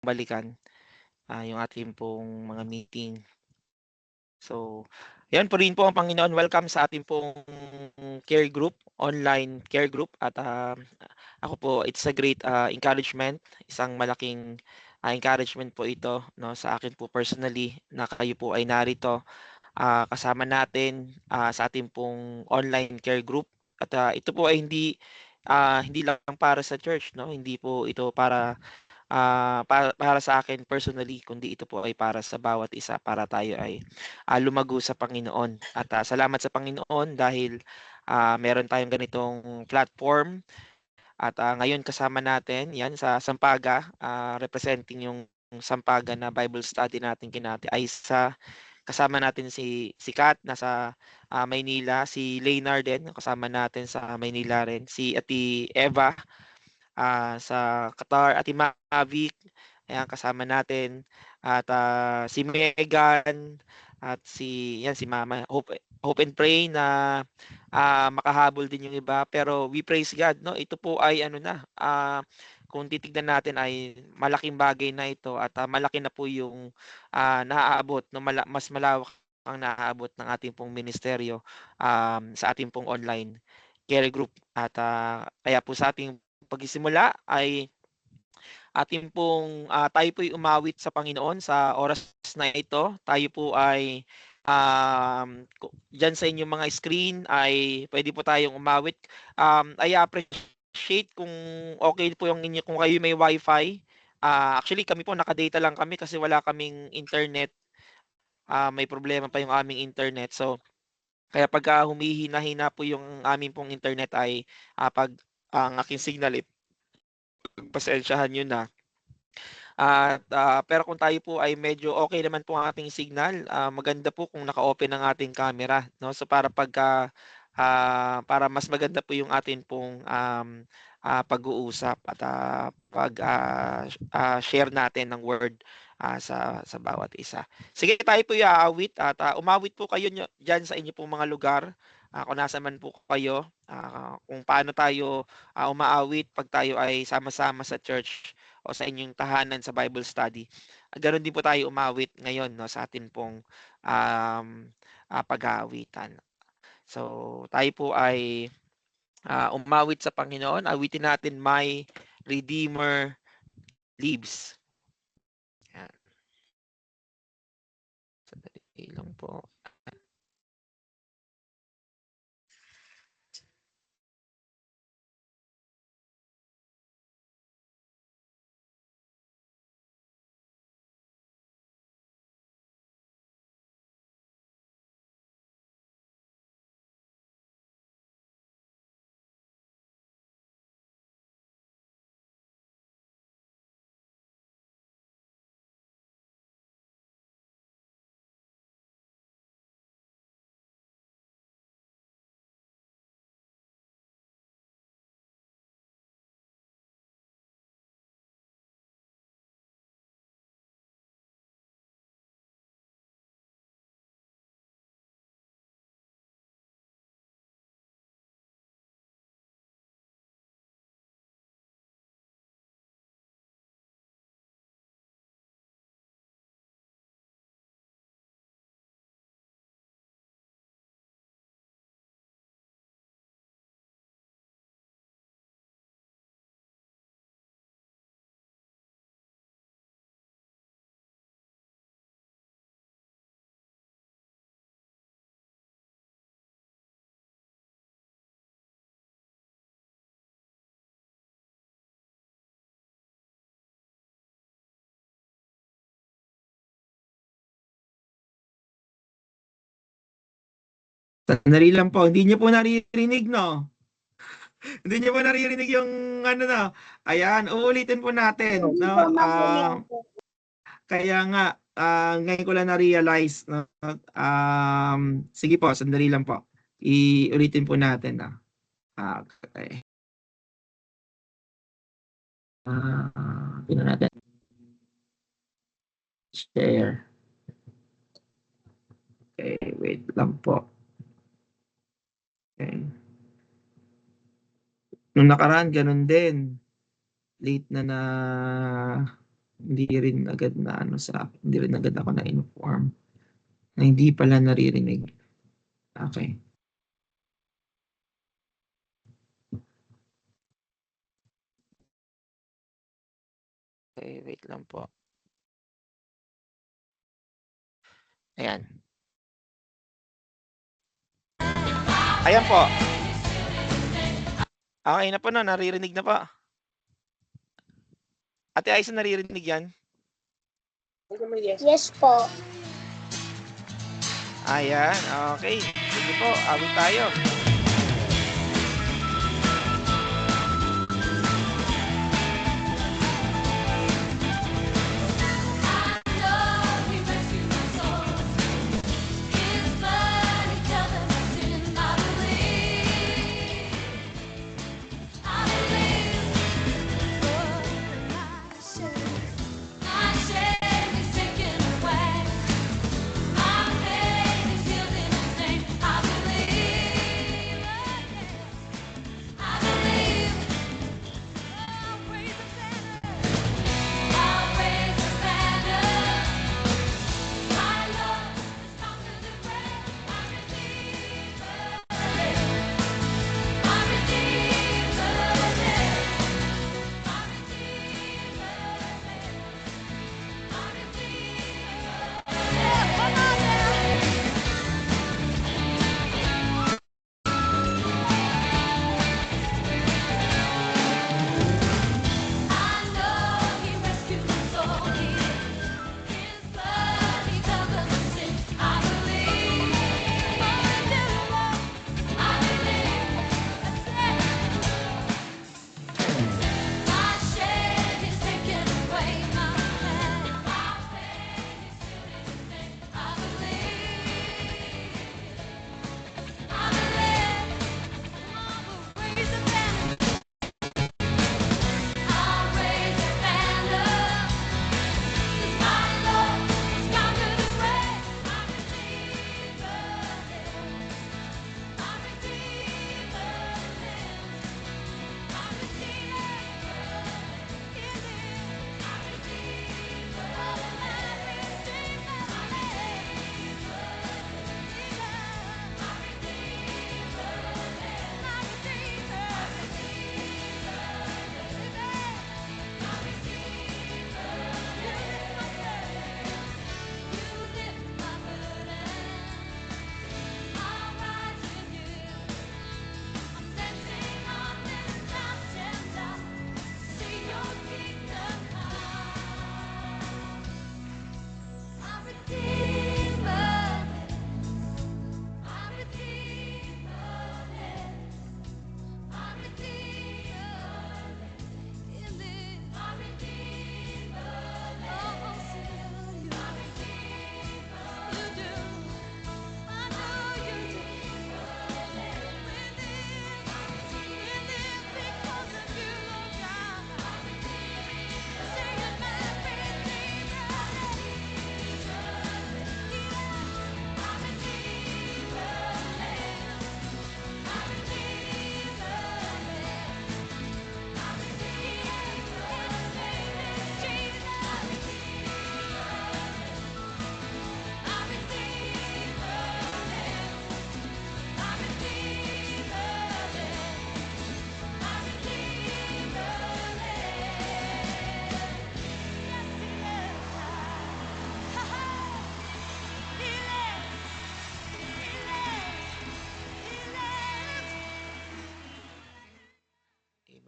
balikan yung ating pong mga meeting. So, yan po rin po ang Panginoon. Welcome sa ating pong care group, online care group. At ako po, it's a great encouragement, isang malaking encouragement po ito, no, sa akin po personally, na kayo po ay narito kasama natin sa ating pong online care group. At ito po ay hindi lang para sa church, no? Hindi po ito para sa akin personally, kundi ito po ay para sa bawat isa, para tayo ay lumago sa Panginoon. At salamat sa Panginoon dahil meron tayong ganitong platform. At ngayon kasama natin yan sa Sampaga, representing yung Sampaga na Bible study natin kinati ay kasama natin si Kat nasa Maynila, si Leonard din kasama natin sa Maynila rin, si Ate Eva sa Qatar, Ate Mavic, ayan kasama natin, at si Megan, at si Mama. Hope and pray na makahabol din yung iba, pero we praise God, no? Ito po ay ano na, kung titignan natin ay malaking bagay na ito, at malaki na po yung naaabot, no? Mas malawak ang naaabot ng ating pong ministeryo sa ating pong online care group. At kaya po sa ating pagsisimula ay atin pong tayo po'y umawit sa Panginoon sa oras na ito. Tayo po ay diyan sa inyong mga screen ay pwede po tayong umawit. I appreciate kung okay po yung inyo, kung kayo may wifi. Actually kami po nakadata lang kami kasi wala kaming internet. May problema pa yung aming internet. So kaya pagka humihina-hina po yung aming pong internet ay pag ang aking signal pasensyahan nyo na. At pero kung tayo po ay medyo okay naman po ang ating signal, maganda po kung naka-open ang ating camera, no? So para mas maganda po yung atin pong pag-uusap at share natin ng word sa bawat isa. Sige, tayo po aawit at umawit po kayo diyan sa inyo pong mga lugar. Kung nasa man po kayo, kung paano tayo umaawit pag tayo ay sama-sama sa church o sa inyong tahanan sa Bible study. Ganoon din po tayo umawit ngayon, no, sa atin pong pag-aawitan. So tayo po ay umawit sa Panginoon. Awitin natin, My Redeemer Lives. Yan. Sandali lang po. Sandali lang po. Hindi niyo po naririnig, no? Hindi niyo po naririnig yung ano na. Ayan, uulitin po natin, no? Kaya nga, ngayon ko lang na-realize, no? Sige po, sandali lang po. Iulitin po natin, no? Okay. Tingnan natin. Share. Okay, wait lang po. Okay. Nung nakaraan, ganun din. Late na Hindi rin agad na ano sa'kin, hindi rin agad ako na-inform na hindi pala naririnig. Okey. Okey, wait lang po. Ayan. Ayan po. Okey na po 'no, naririnig na po. Ate Aiza, naririnig 'yan? Yes po. Ayan, okey. Sige po, awit tayo.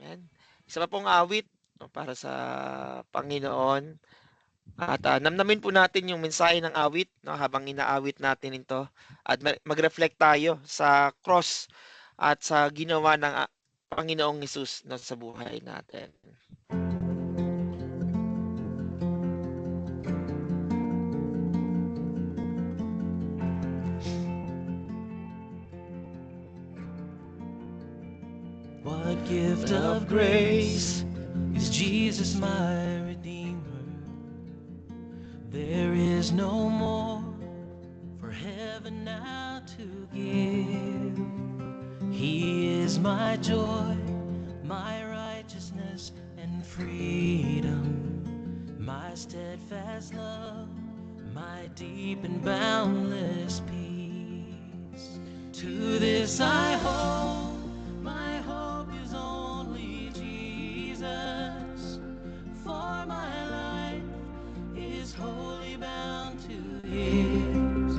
Amen. Isa pa pong awit 'no, para sa Panginoon at, namnamin po natin yung mensahe ng awit 'no, habang inaawit natin ito at mag-reflect tayo sa cross at sa ginawa ng, Panginoong Hesus 'no, sa buhay natin. What gift of grace is Jesus my Redeemer? There is no more for heaven now to give. He is my joy, my righteousness and freedom, my thy steadfast love, my deep and boundless peace. To this I hold, my hope is only Jesus, for my life is wholly bound to his.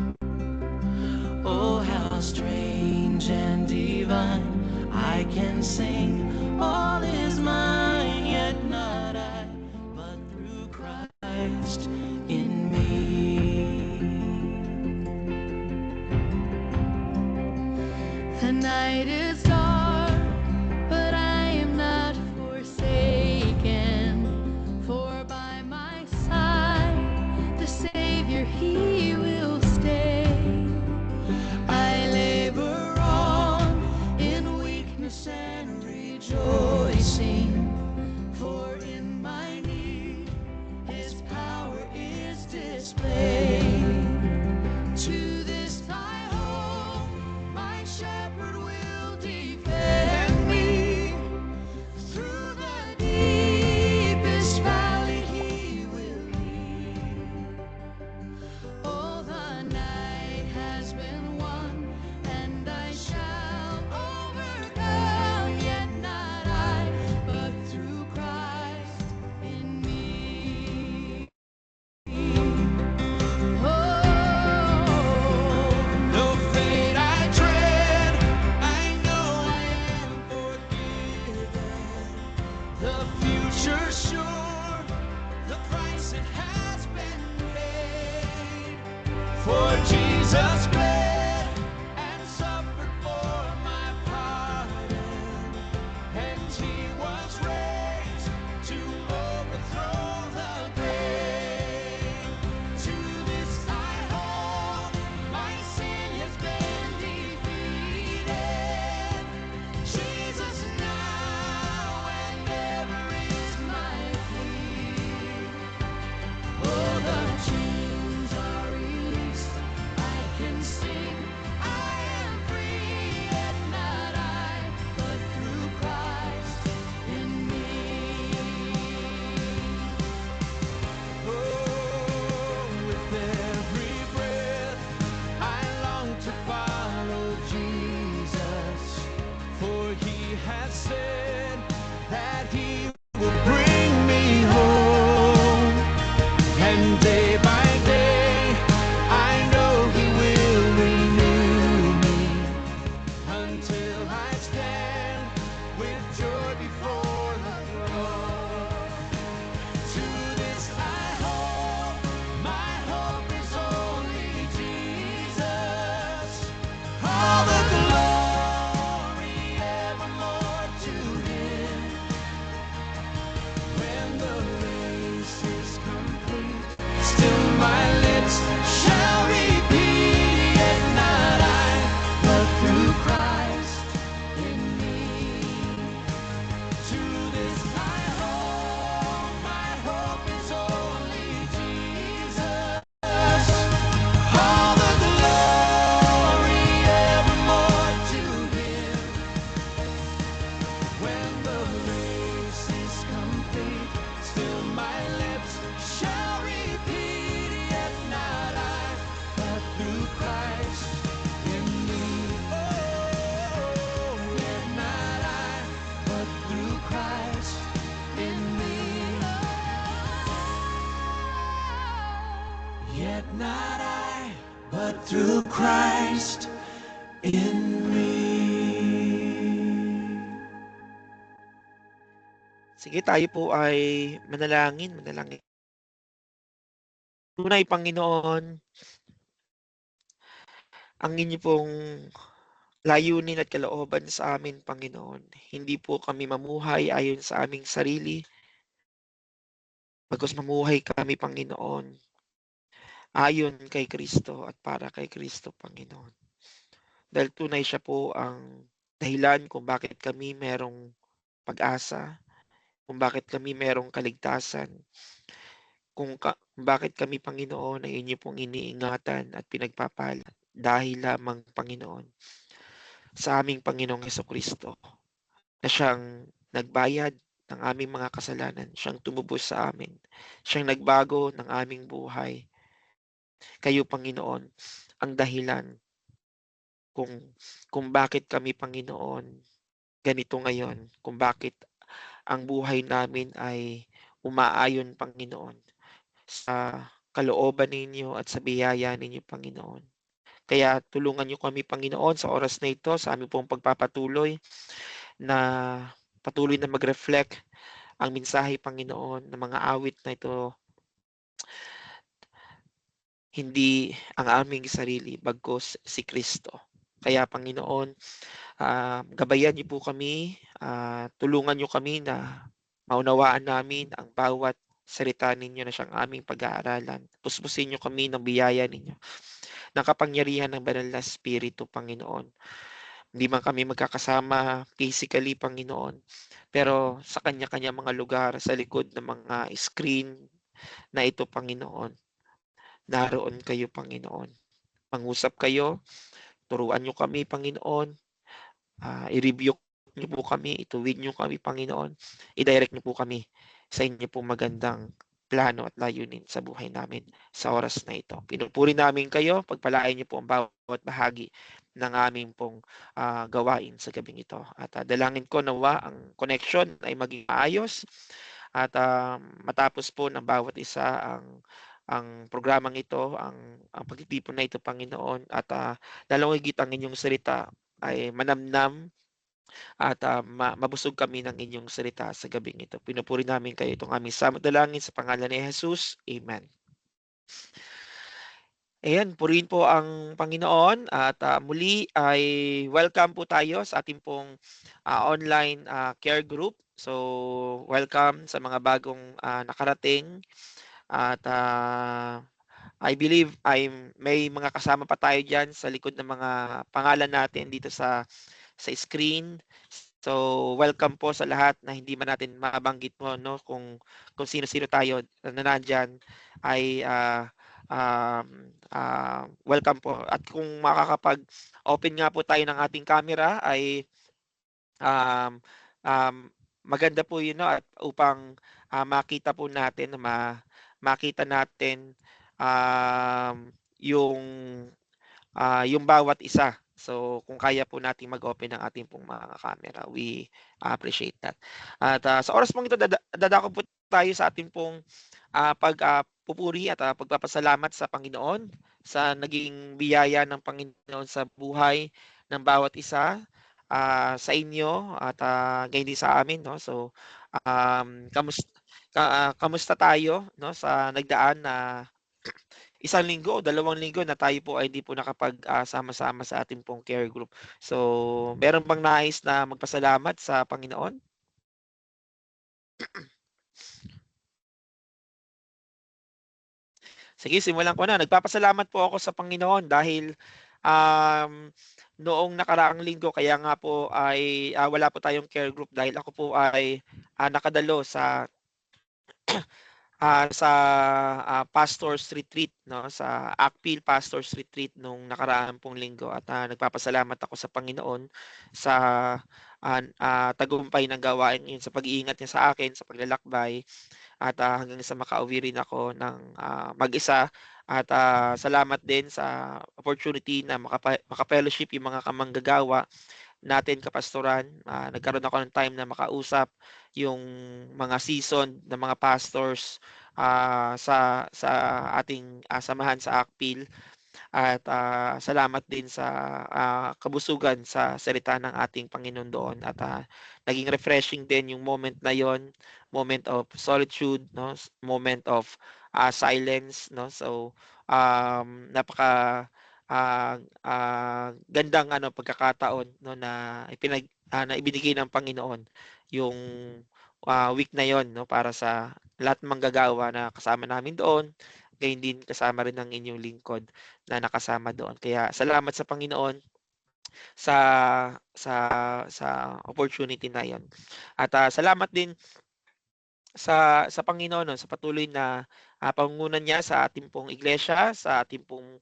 Oh, how strange and divine, I can sing, all is mine, yet not I, but through Christ in me. The night is dark, but I am not forsaken, for by my side the Savior, he will stay. I labor on in weakness and rejoicing, for in my need his power is displayed. To this I hope, my shepherd will defend me. Through the deepest valley he will lead. Oh, the night has been won, and I shall overcome, yet not I, but through Christ in me. No fate I dread, I know I am forgiven. The future sure, the price it has been paid. For Jesus bled and suffered for my pardon, and he was raised to overthrow the grave. To this I hold, my sin has been defeated. Jesus now and ever is my plea. Oh, the chains are released, I can sing, I am free, yet not I, but through Christ in me. Oh, with every breath I long to follow Jesus, for he has said that he will bring me home. And day by day I know he will renew me, until I stand with joy before the throne. To this I hold, my hope is only Jesus. All the glory evermore to him. When the race is complete, still my lips shall repeat, yet not I, but through Christ in me. To this I hold, my hope is only Jesus. All the glory evermore to him. When the race is complete, still my lips shall repeat, yet not I, but through Christ in me. Oh, yet not I, but through Christ in me. Yet not I, but through Christ in me. Sige, tayo po ay manalangin. Tunay, Panginoon, ang inyo pong layunin at kalooban sa amin, Panginoon. Hindi po kami mamuhay ayon sa aming sarili, bagkus mamuhay kami, Panginoon, ayon kay Kristo at para kay Kristo, Panginoon. Dahil tunay siya po ang dahilan kung bakit kami merong pag-asa, kung bakit kami merong kaligtasan, kung bakit kami, Panginoon, ay inyo pong iniingatan at pinagpapala. Dahil lamang, Panginoon, sa aming Panginoong Hesukristo, na siyang nagbayad ng aming mga kasalanan. Siyang tumubos sa amin. Siyang nagbago ng aming buhay. Kayo, Panginoon, ang dahilan kung bakit kami, Panginoon, ganito ngayon, kung bakit ang buhay namin ay umaayon, Panginoon, sa kalooban ninyo at sa biyaya ninyo, Panginoon. Kaya tulungan niyo kami, Panginoon, sa oras na ito, sa aming pong pagpapatuloy, na patuloy na mag-reflect ang mensahe, Panginoon, ng mga awit na ito, hindi ang aming sarili, bagkus si Kristo. Kaya, Panginoon, gabayan niyo po kami, tulungan niyo kami na maunawaan namin ang bawat salita ninyo na siyang aming pag-aaralan. Puspusin niyo kami ng biyaya ninyo, ng kapangyarihan ng banal na Espiritu, Panginoon. Hindi man kami magkakasama physically, Panginoon, pero sa kanya-kanya mga lugar, sa likod ng mga screen na ito, Panginoon, naroon kayo, Panginoon. Mangusap kayo, turuan niyo kami, Panginoon, i-rebuke niyo po kami, ituwid niyo kami, Panginoon, i-direct niyo po kami sa inyo po magandang plano at layunin sa buhay namin sa oras na ito. Pinupuri namin kayo, pagpalain niyo po ang bawat bahagi ng aming pong gawain sa gabing ito. At dalangin ko nawa ang connection ay maging maayos at matapos po ng bawat isa ang programang ito, ang pagtitipon na ito, Panginoon, at lalong higit ang inyong salita ay manamnam at mabusog kami ng inyong salita sa gabing ito. Pinupuri namin kayo itong aming samot dalangin sa pangalan ni Jesus. Amen. Ayan, purihin po ang Panginoon at muli ay welcome po tayo sa ating pong online care group. So, welcome sa mga bagong nakarating at I believe may mga kasama pa tayo dyan sa likod ng mga pangalan natin dito sa screen. So, welcome po sa lahat na hindi man natin mabanggit mo, no, kung sino-sino tayo na nandiyan ay welcome po. At kung makakapag-open nga po tayo ng ating camera ay um, um, maganda po yun, no, at upang makita po natin, makita natin yung bawat isa. So, kung kaya po nating mag-open ng ating pong mga camera, we appreciate that. At sa oras pong ito, dadako po tayo sa ating pong pagpupuri at pagpapasalamat sa Panginoon sa naging biyaya ng Panginoon sa buhay ng bawat isa, sa inyo at gayon din sa amin, no? So, kamusta tayo, no, sa nagdaan na isang linggo o 2 linggo na tayo po ay hindi po sama-sama sa ating pong care group. So, meron bang nais na magpasalamat sa Panginoon? Sige, simulan ko na. Nagpapasalamat po ako sa Panginoon dahil noong nakaraang linggo, kaya nga po ay wala po tayong care group dahil ako po ay nakadalo sa Pastor's Retreat, no, sa Akpil Pastor's Retreat nung nakaraang pong linggo at nagpapasalamat ako sa Panginoon sa tagumpay ng gawain yun, sa pag-iingat niya sa akin sa paglalakbay at hanggang sa makauwi rin ako ng mag-isa at salamat din sa opportunity na maka-fellowship yung mga kamanggagawa natin kapastoran. Nagkaroon ako ng time na makausap yung mga season ng mga pastors sa ating samahan sa Akpil at salamat din sa kabusugan sa salita ng ating Panginoon doon at naging refreshing din yung moment na yon, moment of solitude, no, moment of silence, no. So napaka gandang pagkakataon, no, na ibinigay ng Panginoon yung week na yon, no, para sa lahat ng manggagawa na kasama namin doon, gayon din kasama rin ng inyong lingkod na nakasama doon. Kaya salamat sa Panginoon sa opportunity na yon. At salamat din sa Panginoon, no, sa patuloy na pangunguna niya sa ating pong iglesia, sa ating pong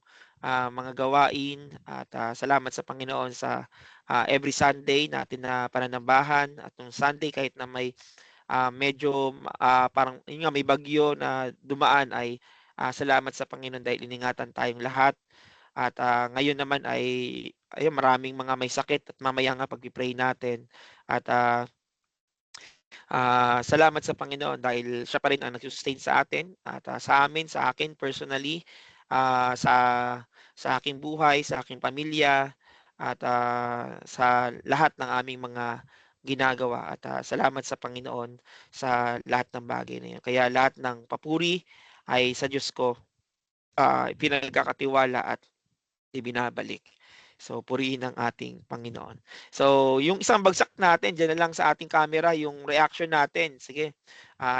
mga gawain at salamat sa Panginoon sa every Sunday natin na pananambahan at nung Sunday kahit na may medyo parang yun nga, may bagyo na dumaan ay salamat sa Panginoon dahil iningatan tayong lahat. At ngayon naman ay ayun, maraming mga may sakit at mamaya nga pag-pray natin. At salamat sa Panginoon dahil siya pa rin ang nag-sustain sa atin at sa amin, sa akin personally, sa aking buhay, sa aking pamilya at sa lahat ng aming mga ginagawa. At salamat sa Panginoon sa lahat ng bagay na yun. Kaya lahat ng papuri ay sa Diyos ko pinagkakatiwala at ibinabalik. So, purihin ang ating Panginoon. So, yung isang bagsak natin, dyan na lang sa ating camera, yung reaction natin. Sige,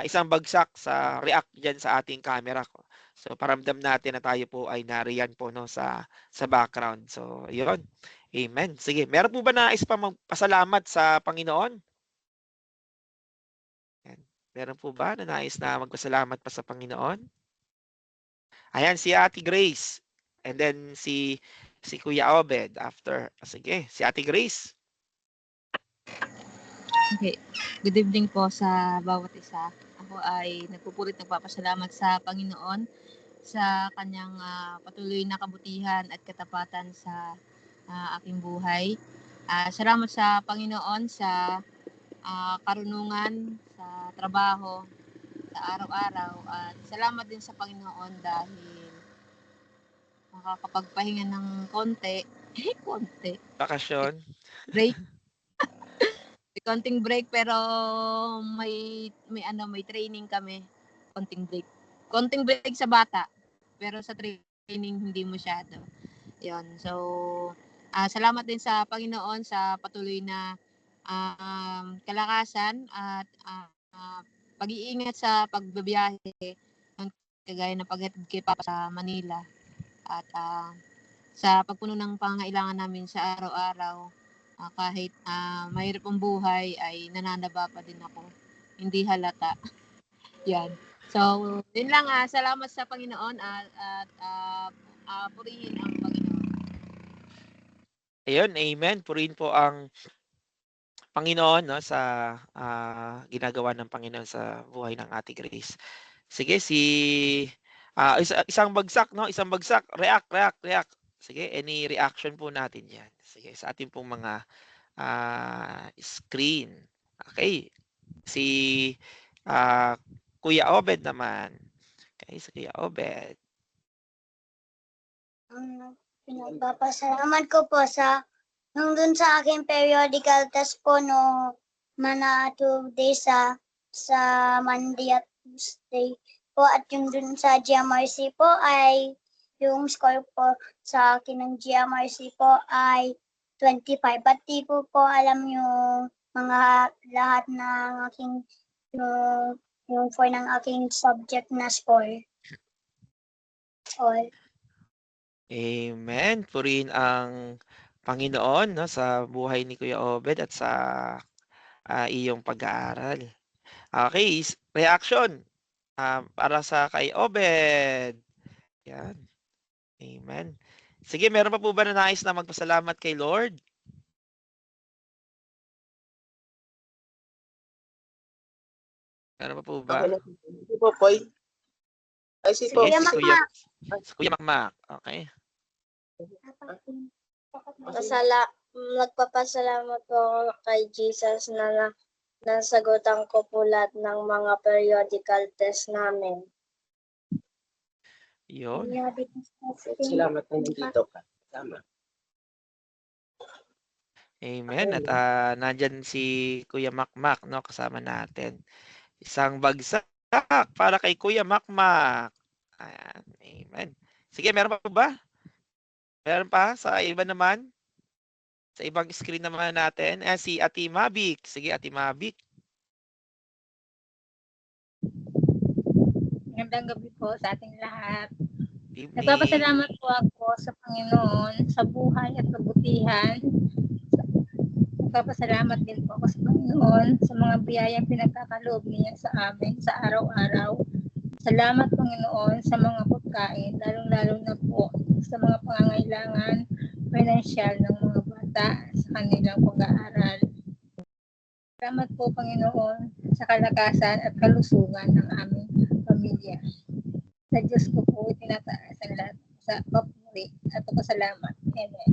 isang bagsak sa react dyan sa ating camera. So, paramdam natin na tayo po ay nariyan po no, sa background. So, yun. Amen. Sige, meron po ba nais pa magpasalamat sa Panginoon? Yan. Meron po ba na nais na magpasalamat pa sa Panginoon? Ayan, si Ate Grace. And then si Kuya Obed after. Sige, si Ate Grace. Okay. Good evening po sa bawat isa. Ako ay nagpapasalamat sa Panginoon sa kanyang patuloy na kabutihan at katapatan sa aking buhay. Salamat sa Panginoon sa karunungan, sa trabaho, sa araw-araw. At salamat din sa Panginoon dahil makakapagpahinga ng konti. Bakasyon. Break. May konting break pero may training kami. Konting break sa bata. Pero sa training hindi masyado. 'Yon. So, salamat din sa Panginoon sa patuloy na kalakasan at pag-iingat sa pagbabiyahe kagaya ng paghatid kay Papa sa Manila. At sa pagpuno ng pangangailangan namin sa araw-araw, kahit mahirap ang buhay, ay nananaba pa din ako. Hindi halata. Yan. So, din lang, salamat sa Panginoon at purihin ang Panginoon. Ayun, amen. Purihin po ang Panginoon no, sa ginagawa ng Panginoon sa buhay ng Ate Grace. Sige, isang bagsak, no? Isang bagsak. React. Sige, any reaction po natin yan. Sige, sa ating pong mga screen. Okay. Si Kuya Obed naman. Okay, si Kuya Obed. Pinagpapasalamat ko po sa nung dun sa aking periodical test po no mana 2 days sa Monday at Tuesday po at yung dun sa GMRC po ay yung score po sa akin ng GMRC po ay 25 at di po alam yung mga lahat ng aking yung for ng aking subject na score. All. Amen. Purihin ang Panginoon no, sa buhay ni Kuya Obed at sa iyong pag-aaral. Okay, reaction para sa kay Obed. Yan. Amen. Sige, meron pa po ba na nais na magpasalamat kay Lord? Meron pa po ba? Si Popoy. Ay, si Popoy. Si Kuya Makmak. Okay. Nagpapasalamat po ako kay Jesus na nasagutan ko po lahat ng mga periodical test namin. Yun. Salamat na dito ka. Tama. Amen. At nandyan si Kuya Makmak, no, kasama natin. Isang bagsak para kay Kuya Makmak. Ayan. Amen. Sige, meron pa ba? Meron pa sa iba naman? Sa ibang screen naman natin. Si Ate Mabik. Sige, Ate Mabik. Magandang gabi po sa ating lahat. Evening. Nagpapasalamat po ako sa Panginoon sa buhay at kabutihan. Nagpapasalamat din po ako sa Panginoon sa mga biyayang pinagkakaloob niya sa amin sa araw-araw. Salamat Panginoon sa mga pagkain, lalong-lalo na po sa mga pangangailangan pinansyal ng mga bata sa kanilang pag-aaral. Salamat po, Panginoon, sa kalakasan at kalusugan ng aming pamilya. Sa Diyos ko po itinataas ang lahat sa papuri at pasalamat. Amen.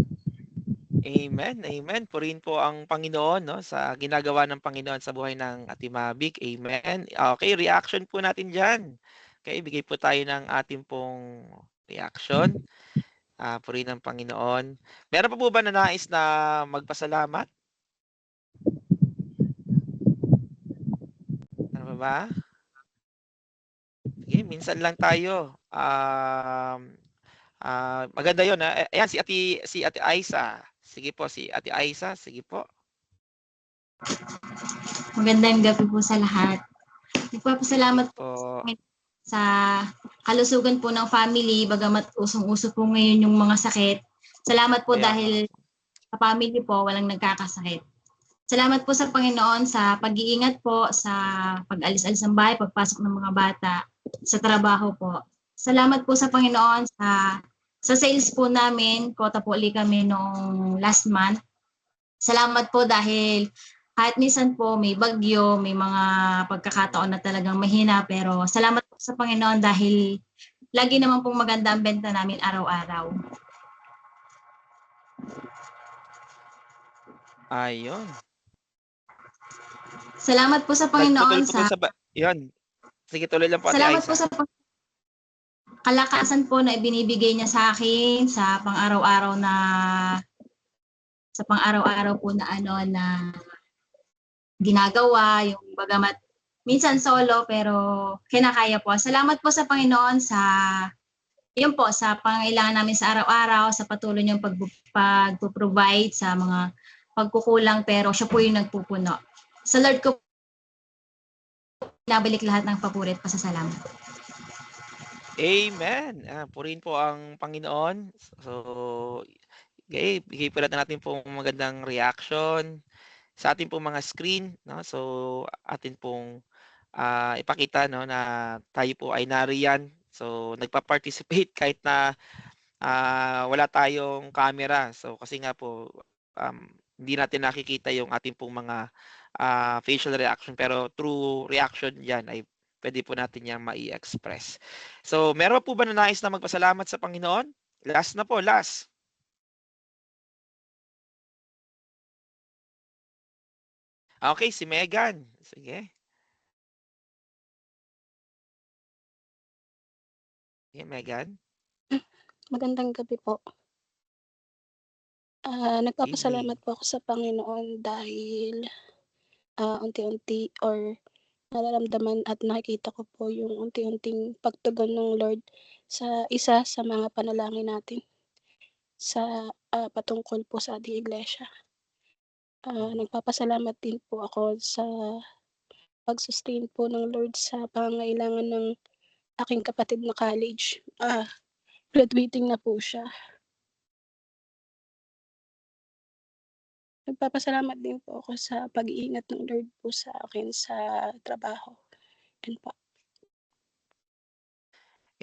Amen, amen. Purihin po ang Panginoon, no, sa ginagawa ng Panginoon sa buhay ng Ate Mavic. Amen. Okay, reaction po natin dyan. Okay, bigay po tayo ng ating pong reaction. Purihin ang Panginoon. Meron pa po ba na nais na magpasalamat? Ano pa ba? Sige, minsan lang tayo. Maganda yun. Ayan, si Ate Aisa. Sige po, si Ate Aisa. Sige po. Magandang gabi po sa lahat. Nagpapasalamat po Po. sa kalusugan po ng family, bagamat usong-uso po ngayon yung mga sakit. Salamat po Kaya dahil sa family po, walang nagkakasakit. Salamat po sa Panginoon sa pag-iingat po, sa pag-alis-alis ng bahay, pagpasok ng mga bata, sa trabaho po. Salamat po sa Panginoon sa sales po namin, kota po ulit kami noong last month. Salamat po dahil kahit minsan po may bagyo, may mga pagkakataon na talagang mahina, pero salamat po sa Panginoon dahil lagi naman pong maganda ang benta namin araw-araw. Ayun. Salamat po sa Panginoon Nagtutuloy po po yun. Sige, tuloy lang po, Ate Salamat Aisa. po sa kalakasan po na ibinibigay niya sa akin sa pang-araw-araw po na na ginagawa, yung bagamat minsan solo pero kinakaya po. Salamat po sa Panginoon sa sa pangailangan namin sa araw-araw, sa patuloy niyang pag-provide sa mga pagkukulang, pero siya po yung nagpupuno. Sa Lord ko nabalik lahat ng papuri at pasasalamat. Amen. Purihin po ang Panginoon. So, bigay po natin po magandang reaction sa ating pong mga screen, no? So, atin pong ipakita, no, na tayo po ay nariyan. So, nagpa-participate kahit na wala tayong camera. So, kasi nga po hindi natin nakikita yung ating pong mga facial reaction, pero through reaction yan ay pwede po natin yang mai-express. So, meron po ba na nais na magpasalamat sa Panginoon? Last na po, last. Okay, si Megan. Sige. Sige, Megan. Magandang gabi po. Nagpapasalamat po ako sa Panginoon dahil unti-unti or nararamdaman at nakikita ko po yung unti-unting pagtugon ng Lord sa isa sa mga panalangin natin sa patungkol po sa ating iglesia. Nagpapasalamat din po ako sa pag-sustain po ng Lord sa pangangailangan ng aking kapatid na college. Graduating na po siya. Nagpapasalamat din po ako sa pag-iingat ng Lord po sa akin sa trabaho. Yan po.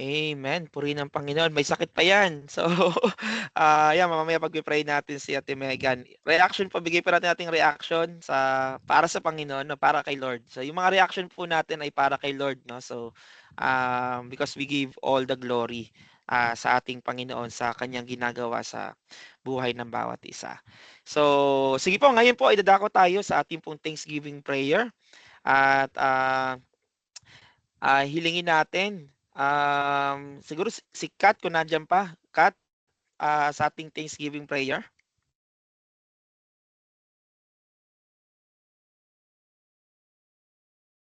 Amen. Purihin ang Panginoon. May sakit pa yan. So, yan, mamaya pag-pray natin si Ate Megan. Reaction po, bigay pa natin ating reaction para sa Panginoon, no, para kay Lord. So, yung mga reaction po natin ay para kay Lord, no? So, because we give all the glory sa ating Panginoon sa kanyang ginagawa sa buhay ng bawat isa. So, sige po, ngayon po ay dadako tayo sa ating pong Thanksgiving prayer. At hilingin natin siguro si Kat, kung nandiyan pa, Kat, sa ating Thanksgiving prayer.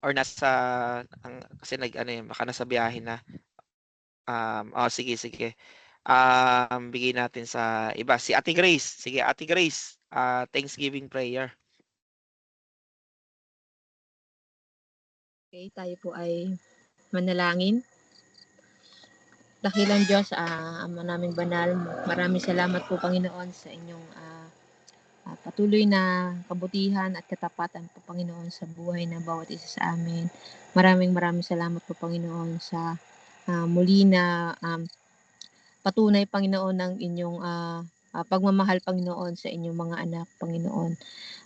Or kasi baka nasa biyahe na. Sige. Bigay natin sa iba. Si Ate Grace. Sige, Ate Grace, Thanksgiving prayer. Okay, tayo po ay manalangin. Dakilang Diyos, Ama naming banal, maraming salamat po Panginoon sa inyong patuloy na kabutihan at katapatan po Panginoon sa buhay ng bawat isa sa amin. Maraming salamat po Panginoon sa muli na patunay Panginoon ng inyong pagmamahal, Panginoon, sa inyong mga anak, Panginoon.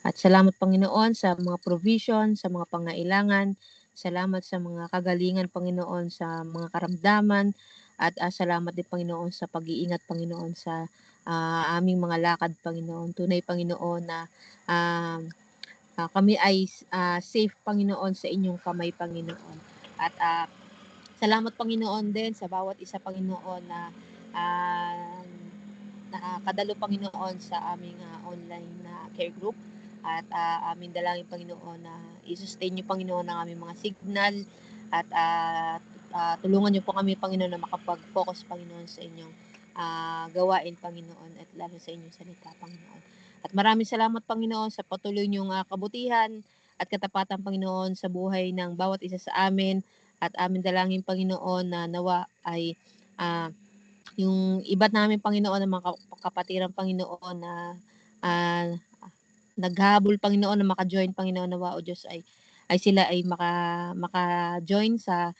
At salamat, Panginoon, sa mga provision, sa mga pangailangan. Salamat sa mga kagalingan, Panginoon, sa mga karamdaman. At salamat din, Panginoon, sa pag-iingat, Panginoon, sa aming mga lakad, Panginoon. Tunay, Panginoon, na kami ay safe, Panginoon, sa inyong kamay, Panginoon. At salamat, Panginoon, din sa bawat isa, Panginoon, na nakakadalo, Panginoon, sa aming online na care group. At aming dalangin, Panginoon, na i-sustain niyo, Panginoon, ang aming mga signal. At tulungan niyo po kami, Panginoon, na makapag-focus, Panginoon, sa inyong gawain, Panginoon, at lalo sa inyong salita, Panginoon. At maraming salamat, Panginoon, sa patuloy niyong kabutihan at katapatan, Panginoon, sa buhay ng bawat isa sa amin. At aming dalangin, Panginoon, na nawa ay yung iba namin, Panginoon, ng mga kapatiran, Panginoon, na naghabol, Panginoon, na maka-join, Panginoon, nawa, o Diyos, ay sila ay maka-join sa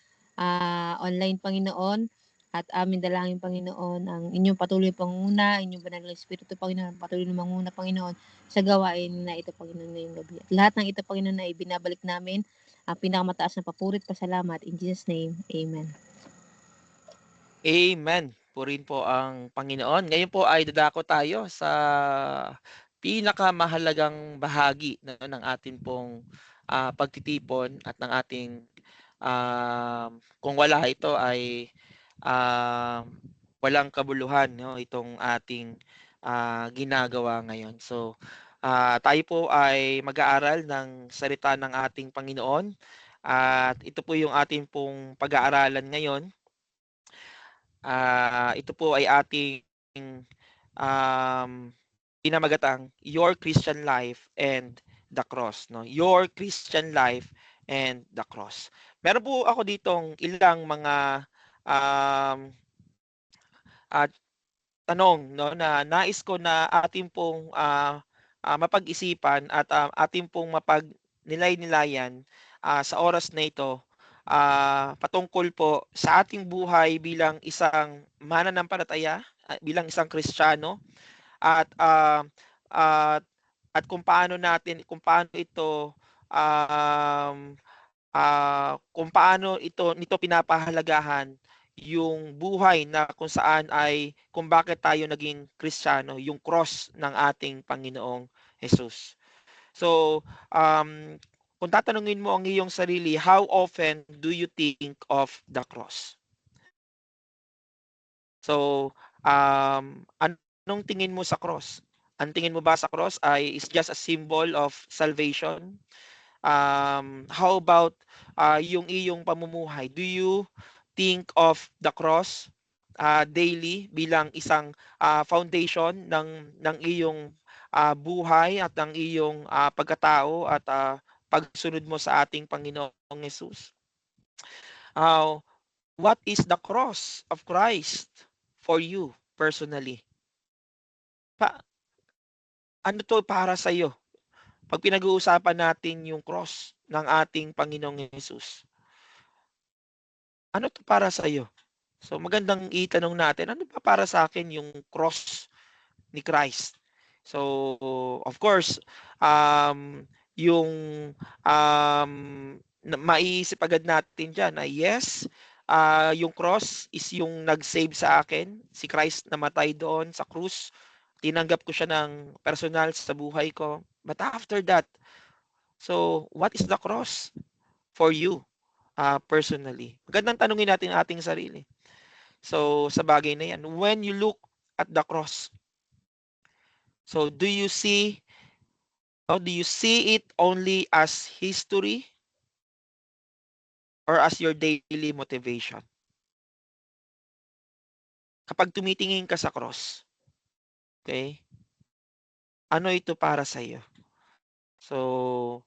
online, Panginoon. At amin dalangin, Panginoon, ang inyong patuloy panguna, inyong banal na Espiritu, Panginoon, patuloy na manguna, Panginoon, sa gawain na ito, Panginoon, ngayong gabi. At lahat ng ito, Panginoon, na ibinabalik namin ang pinakamataas na papurit, pasalamat. In Jesus' name, Amen. Amen. Purihin po ang Panginoon. Ngayon po ay dadako tayo sa pinakamahalagang bahagi ng ating pong pagtitipon at ng ating kung wala ito ay walang kabuluhan, no, itong ating ginagawa ngayon. So tayo po ay mag-aaral ng salita ng ating Panginoon at ito po yung ating pong pag-aaralan ngayon. Ito po ay ating pinamagatang Your Christian Life and the Cross, no? Your Christian Life and the Cross. Meron po ako ditong ilang mga tanong, no, na nais ko na ating pong mapag-isipan at ating pong mapagnilay-nilayan sa oras na ito. Patungkol po sa ating buhay bilang isang mananampalataya, bilang isang Kristiyano, at kung paano ito kung paano nito pinapahalagahan yung buhay na kung saan ay kung bakit tayo naging Kristiyano, yung cross ng ating Panginoong Jesus. So, kung tatanungin mo ang iyong sarili, how often do you think of the cross? So, anong tingin mo sa cross? Ang tingin mo ba sa cross is just a symbol of salvation? How about yung iyong pamumuhay? Do you think of the cross daily bilang isang foundation ng iyong buhay at ng iyong pagkatao at pagsunod mo sa ating Panginoong Jesus? What is the cross of Christ for you personally? Ano to para sa iyo? Pag pinag-uusapan natin yung cross ng ating Panginoong Jesus, ano to para sa iyo? So magandang itanong natin, ano ba para sa akin yung cross ni Christ? So of course, yung maiisip agad natin dyan na yes, yung cross is yung nag-save sa akin. Si Christ namatay doon sa krus. Tinanggap ko siya ng personal sa buhay ko. But after that, so what is the cross for you personally? Magandang tanungin natin ating sarili. So sa bagay na yan, when you look at the cross, so do you see it only as history or as your daily motivation? Kapag tumitingin ka sa cross, okay, ano ito para sa iyo? So,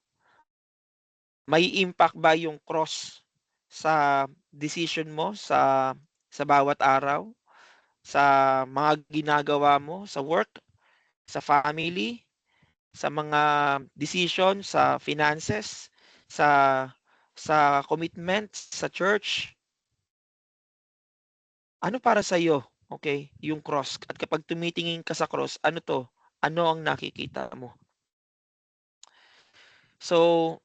may impact ba yung cross sa decision mo sa bawat araw, sa mga ginagawa mo sa work, sa family, sa mga decision, sa finances, sa commitments sa church? Ano para sa iyo Okay, yung cross. At kapag tumitingin ka sa cross, ano to? Ano ang nakikita mo? So,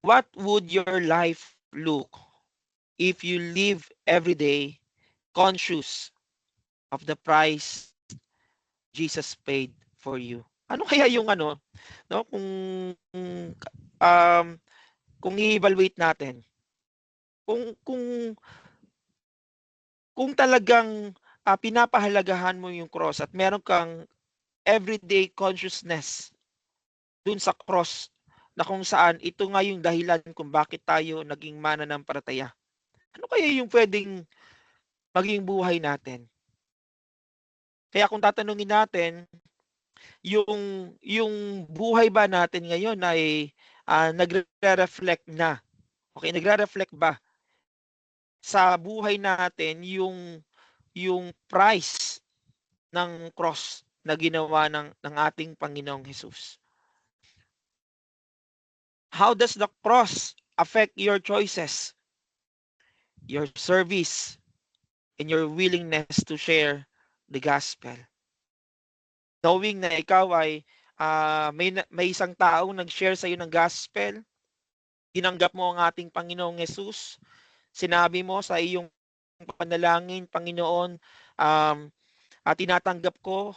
what would your life look if you live every day conscious of the price Jesus paid for you? Ano kaya yung ano, no? Um, kung i-evaluate natin, kung kung kung talagang pinapahalagahan mo yung cross at meron kang everyday consciousness dun sa cross na kung saan ito nga yung dahilan kung bakit tayo naging mananampalataya. Ano kaya yung pwedeng maging buhay natin? Kaya kung tatanungin natin, yung buhay ba natin ngayon ay nagre-reflect na? Okay, nagre-reflect ba sa buhay natin yung price ng cross na ginawa ng ating Panginoong Hesus? How does the cross affect your choices, your service, and your willingness to share the gospel? Knowing na ikaw ay may isang taong nag-share sa iyo ng gospel, tinanggap mo ang ating Panginoong Hesus, sinabi mo sa iyong panalangin, Panginoon, tinatanggap ko,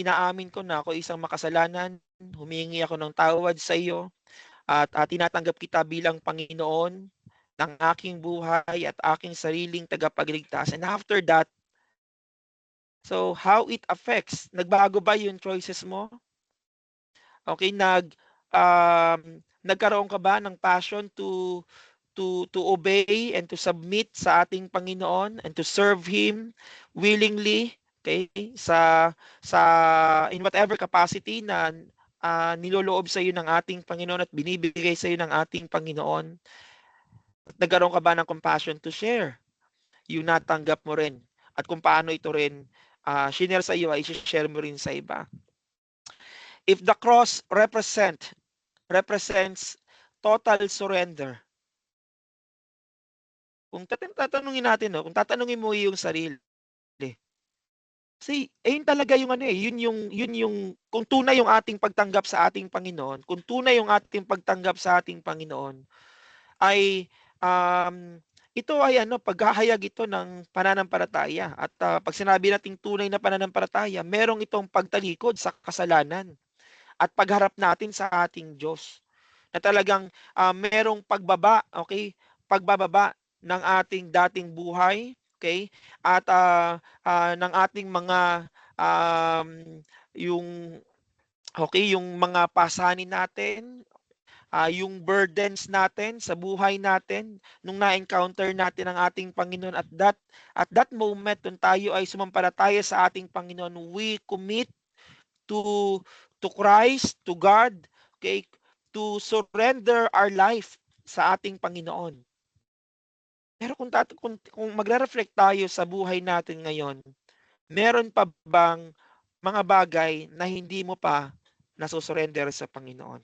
inaamin ko na ako isang makasalanan, humingi ako ng tawad sa iyo, at tinatanggap kita bilang Panginoon ng aking buhay at aking sariling tagapagligtas. And after that, so how it affects, nagbago ba yung choices mo? Okay, nagkaroon ka ba ng passion to obey and to submit sa ating Panginoon and to serve Him willingly, okay, sa in whatever capacity na niloloob sa iyo ng ating Panginoon at binibigay sa iyo ng ating Panginoon? Nagkaroon ka ba ng compassion to share yung natanggap mo rin at kung paano ito rin shinare sa iyo ay share mo rin sa iba? If the cross represents total surrender, kung tatanungin natin, no, kung tatanungin mo yung sarili, kasi yun talaga yung ano yun yung kung tunay yung ating pagtanggap sa ating Panginoon, kung tunay yung ating pagtanggap sa ating Panginoon, ay ito ay ano, paghahayag ito ng pananampalataya. At pag sinabi nating tunay na pananampalataya, merong itong pagtalikod sa kasalanan at pagharap natin sa ating Diyos. Na talagang merong pagbaba, okay? Pagbababa ng ating dating buhay, okay? At ng ating mga yung yung mga pasanin natin, yung burdens natin sa buhay natin nung na-encounter natin ang ating Panginoon at that moment nung tayo ay sumampalataya sa ating Panginoon, we commit to Christ, to God, okay, to surrender our life sa ating Panginoon. Pero kung magre-reflect tayo sa buhay natin ngayon, meron pa bang mga bagay na hindi mo pa nasusurrender sa Panginoon?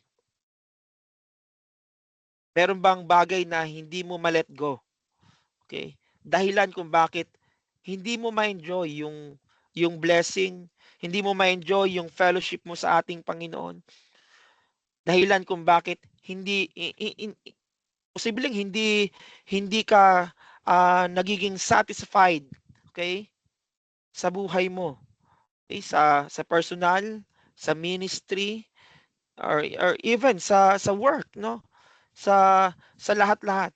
Meron bang bagay na hindi mo ma-let go? Okay? Dahilan kung bakit hindi mo ma-enjoy yung blessing, hindi mo ma-enjoy yung fellowship mo sa ating Panginoon. Dahilan kung bakit posibleng hindi ka nagiging satisfied, okay? Sa buhay mo. Okay? Sa personal, sa ministry, or even sa work, no? Sa lahat-lahat.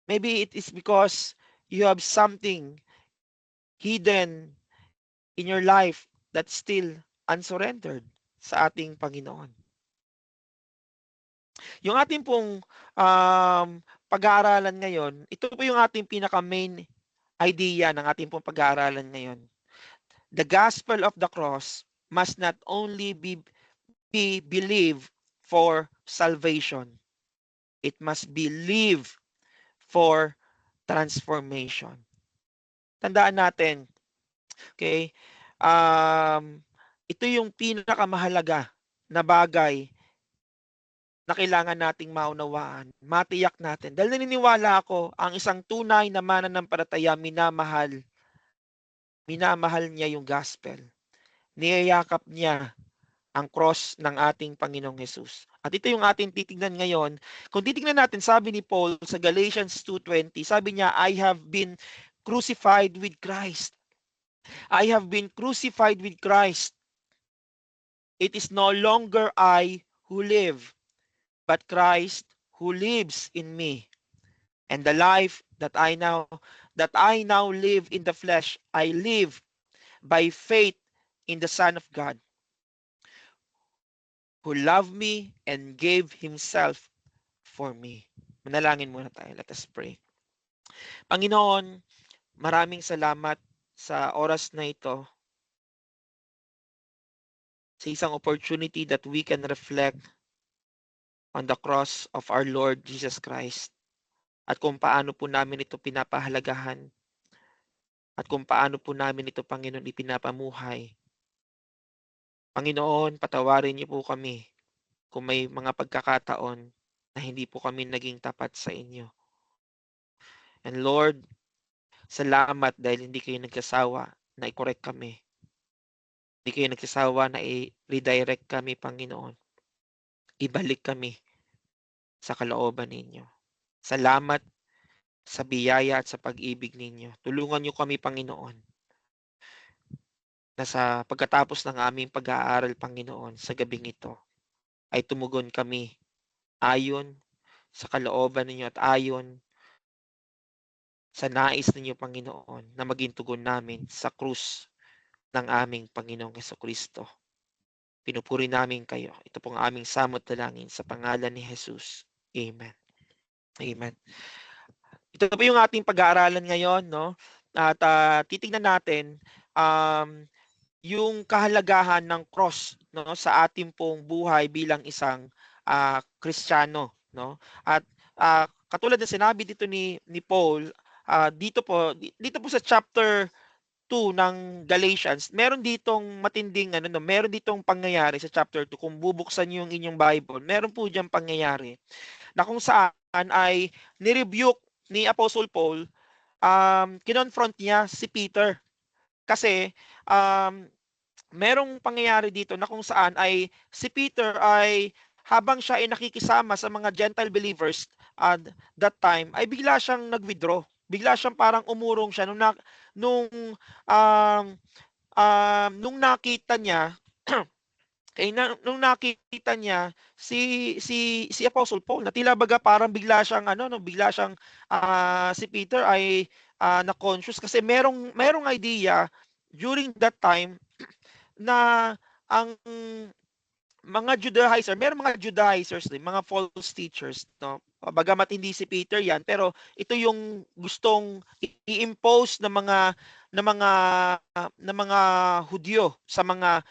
Maybe it is because you have something hidden in your life that's still unsurrendered sa ating Panginoon. Yung ating pong pag-aaralan ngayon, ito po yung ating pinaka-main idea ng ating pong pag-aaralan ngayon. The gospel of the cross must not only be believed for salvation. It must be lived for transformation. Tandaan natin, okay? Ito yung pinakamahalaga na bagay na kailangan nating maunawaan, matiyak natin. Dahil naniniwala ako, ang isang tunay na mananampalataya, minamahal niya yung gospel. Niyayakap niya ang cross ng ating Panginoong Jesus. At ito yung ating titignan ngayon. Kung titignan natin, sabi ni Paul sa Galatians 2:20, sabi niya, I have been crucified with Christ. I have been crucified with Christ. It is no longer I who live, but Christ who lives in me. And the life that I now live in the flesh, I live by faith in the Son of God, who loved me and gave himself for me. Manalangin muna tayo. Let us pray. Panginoon, maraming salamat sa oras na ito, sa isang opportunity that we can reflect on the cross of our Lord Jesus Christ, at kung paano po namin ito pinapahalagahan, at kung paano po namin ito, Panginoon, ipinapamuhay. Panginoon, patawarin niyo po kami kung may mga pagkakataon na hindi po kami naging tapat sa inyo. And Lord, salamat dahil hindi kayo nagsasawa na i-correct kami. Hindi kayo nagsasawa na i-redirect kami, Panginoon. Ibalik kami sa kalooban ninyo. Salamat sa biyaya at sa pag-ibig ninyo. Tulungan niyo kami, Panginoon, na sa pagkatapos ng aming pag-aaral, Panginoon, sa gabing ito, ay tumugon kami ayon sa kalooban ninyo at ayon sa nais ninyo, Panginoon, na maging tugon namin sa krus ng aming Panginoong Jesucristo. Pinupuri namin kayo. Ito pong aming samot dalangin sa pangalan ni Jesus. Amen. Amen. Ito po yung ating pag-aaralan ngayon, no? At titingnan natin yung kahalagahan ng cross, no, sa ating pong buhay bilang isang Kristiyano, no? At katulad ng sinabi dito ni Paul, dito po sa chapter 2 ng Galatians, meron ditong matinding meron ditong pangyayari sa chapter 2. Kung bubuksan niyo yung inyong Bible, meron po diyang pangyayari na kung saan ay ni-rebuke ni Apostle Paul, kinonfront niya si Peter. Kasi merong pangyayari dito na kung saan ay si Peter ay habang siya ay nakikisama sa mga Gentile believers at that time, ay bigla siyang nag-withdraw. Bigla siyang parang umurong siya nung nakita niya nung nakita niya si Apostle Paul, na tila baga parang bigla siyang si Peter ay na-conscious kasi merong idea during that time na ang mga Judaizers din, mga false teachers, no? Bagamat hindi si Peter yan, pero ito yung gustong i-impose ng mga Hudyo sa mga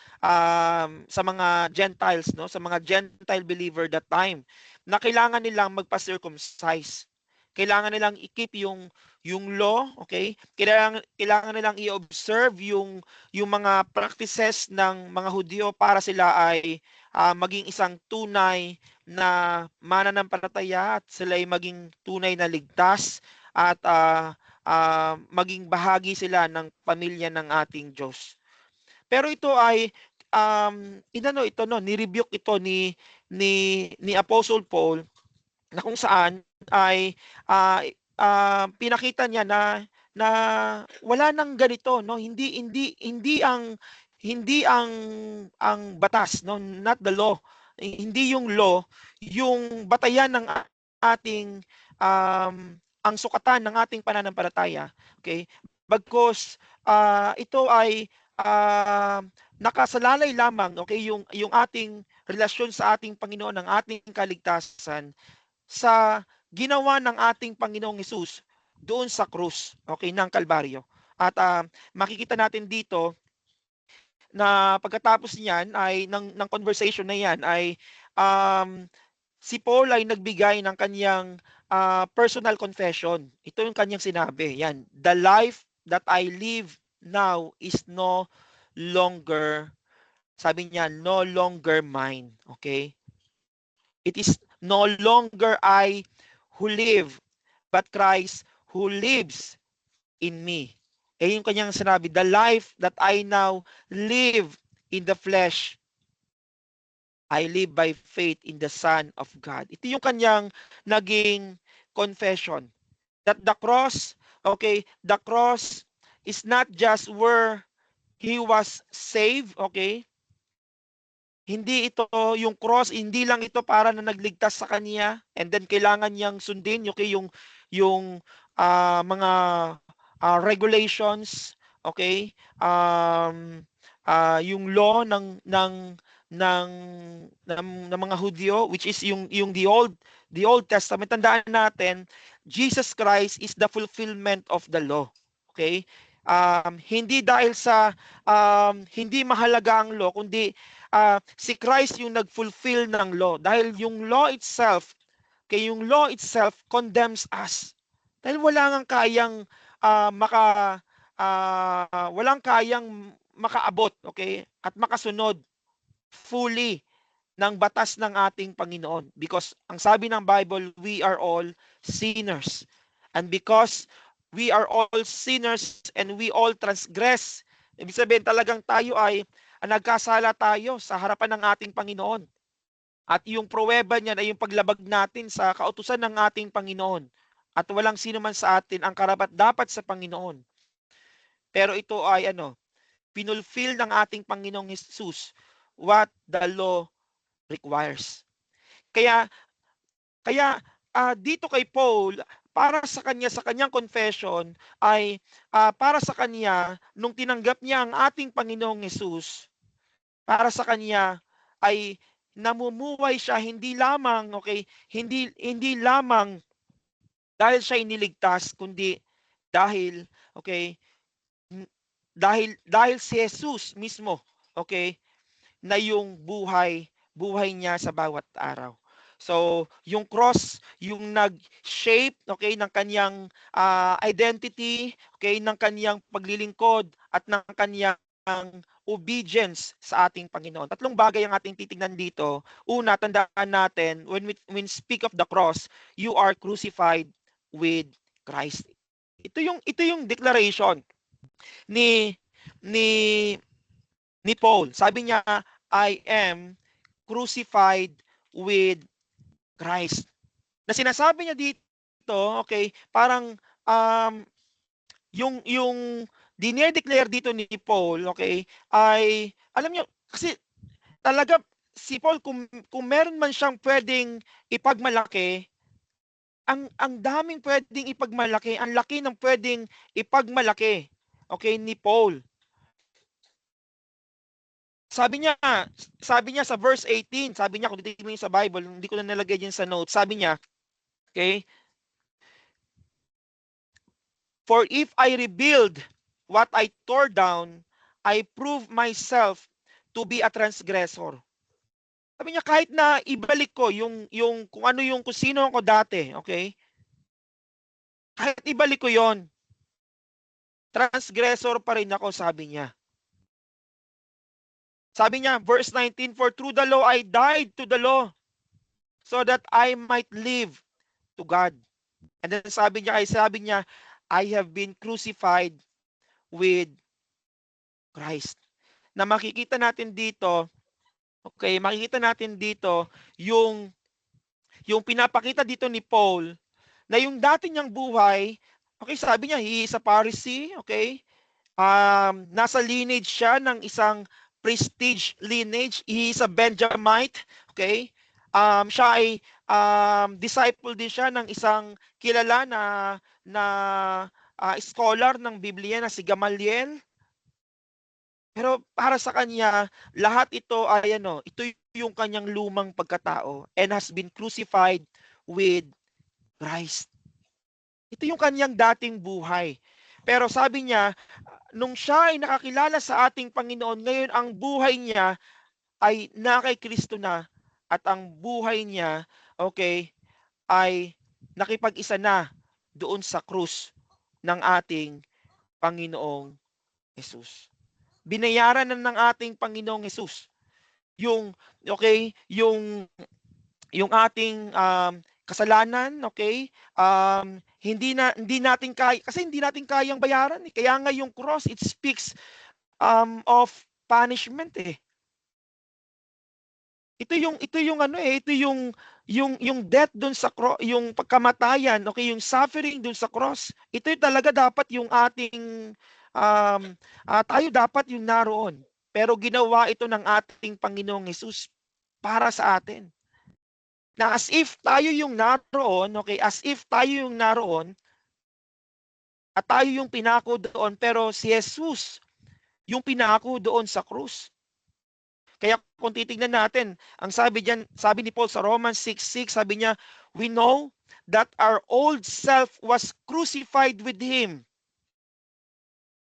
Gentiles, no? Sa mga Gentile believer that time, na kailangan nilang magpa-circumcise. Kailangan nilang i-keep yung law, okay? Kailangan nilang i-observe yung mga practices ng mga Hudyo para sila ay maging isang tunay na mananampalataya at sila ay maging tunay na ligtas at maging bahagi sila ng pamilya ng ating Diyos. Pero ito ay ni-rebuke ito ni Apostle Paul, na kung saan ay pinakita niya na wala nang ganito, no? Hindi ang batas, no, not the law. Hindi yung law yung batayan ng ating ang sukatan ng ating pananampalataya, okay? Bagkus ito ay nakasalalay lamang, okay, yung ating relasyon sa ating Panginoon, ng ating kaligtasan sa ginawa ng ating Panginoong Hesus doon sa krus, okay, ng Kalbaryo. At makikita natin dito na pagkatapos niyan ay ng conversation na yan ay si Paul ay nagbigay ng kanyang personal confession. Ito yung kanyang sinabi. Yan, the life that I live now is no longer, sabi niya, no longer mine. Okay? It is no longer I who live, but Christ who lives in me. Eh yung kanyang sinabi, the life that I now live in the flesh, I live by faith in the Son of God. Ito yung kanyang naging confession. That the cross, okay, the cross is not just where he was saved, okay? Hindi ito, yung cross, hindi lang ito para na nagligtas sa kanya and then kailangan niyang sundin, okay, yung mga regulations, okay? Yung law ng mga Hudyo, which is yung the Old Testament. Tandaan natin, Jesus Christ is the fulfillment of the law. Okay? Hindi dahil sa hindi mahalaga ang law, kundi si Christ yung nag-fulfill ng law. Dahil yung law itself, yung law itself condemns us. Dahil walang kayang walang kayang makaabot, okay? At makasunod fully ng batas ng ating Panginoon. Because ang sabi ng Bible, we are all sinners. And because we are all sinners and we all transgress, ibig sabihin talagang tayo ay nagkasala tayo sa harapan ng ating Panginoon. At yung pruweba niyan ay yung paglabag natin sa kautusan ng ating Panginoon. At walang sino man sa atin ang karapat-dapat sa Panginoon. Pero ito ay pinulfill ng ating Panginoong Jesus what the law requires. Kaya dito kay Paul, para sa kanyang confession ay para sa kanya nung tinanggap niya ang ating Panginoong Jesus, para sa kanya ay namumuhay siya hindi lamang hindi lamang dahil siya iniligtas, kundi dahil dahil si Jesus mismo, na yung buhay niya sa bawat araw. So, yung cross, yung nag-shape, ng kanyang identity, ng kanyang paglilingkod at ng kanyang obedience sa ating Panginoon. Tatlong bagay ang ating titingnan dito. Una, tandaan natin, when we speak of the cross, you are crucified with Christ. Ito yung declaration ni Paul. Sabi niya, I am crucified with Christ. Na sinasabi niya dito, parang yung dinedeclare dito ni Paul, ay alam niyo kasi talaga si Paul kung meron man siyang pwedeng ipagmalaki, ang daming pwedeng ipagmalaki, ang laki ng pwedeng ipagmalaki, ni Paul. Sabi niya sa verse 18, sabi niya, kung titignan niyo sa Bible, hindi ko na nalagay diyan sa notes, sabi niya, for if I rebuild what I tore down, I prove myself to be a transgressor. Sabi niya, kahit na ibalik ko yung kung sino ako dati, kahit ibalik ko yon, transgressor pa rin ako, sabi niya. Sabi niya, verse 19, for through the law I died to the law, so that I might live to God. And then sabi niya, I have been crucified with Christ. Na makikita natin dito, yung pinapakita dito ni Paul, na yung dati niyang buhay, sabi niya, he is a Pharisee, nasa lineage siya ng isang prestige lineage. He is a Benjamite, siya ay disciple din siya ng isang kilala na scholar ng Biblia na si Gamaliel. Pero para sa kanya, lahat ito ay ito yung kanyang lumang pagkatao and has been crucified with Christ. Ito yung kanyang dating buhay. Pero sabi niya, nung siya ay nakakilala sa ating Panginoon, ngayon ang buhay niya ay na kay Kristo na, at ang buhay niya, ay nakipag-isa na doon sa krus ng ating Panginoong Jesus. Binayaran na ng ating Panginoong Jesus yung yung ating kasalanan, okay? Hindi natin kaya kasi hindi natin kayang bayaran eh. Kaya nga yung cross, it speaks of punishment eh. Ito yung ano eh, ito yung death doon sa cross, yung pagkamatayan, okay, yung suffering doon sa cross. Ito yung talaga dapat yung ating tayo dapat yung naroon. Pero ginawa ito ng ating Panginoong Hesus para sa atin. Na as if tayo yung naroon, okay, as if tayo yung naroon at tayo yung pinako doon, pero si Jesus yung pinako doon sa krus. Kaya kung titignan natin, ang sabi ni Paul sa Romans 6:6, sabi niya, we know that our old self was crucified with Him.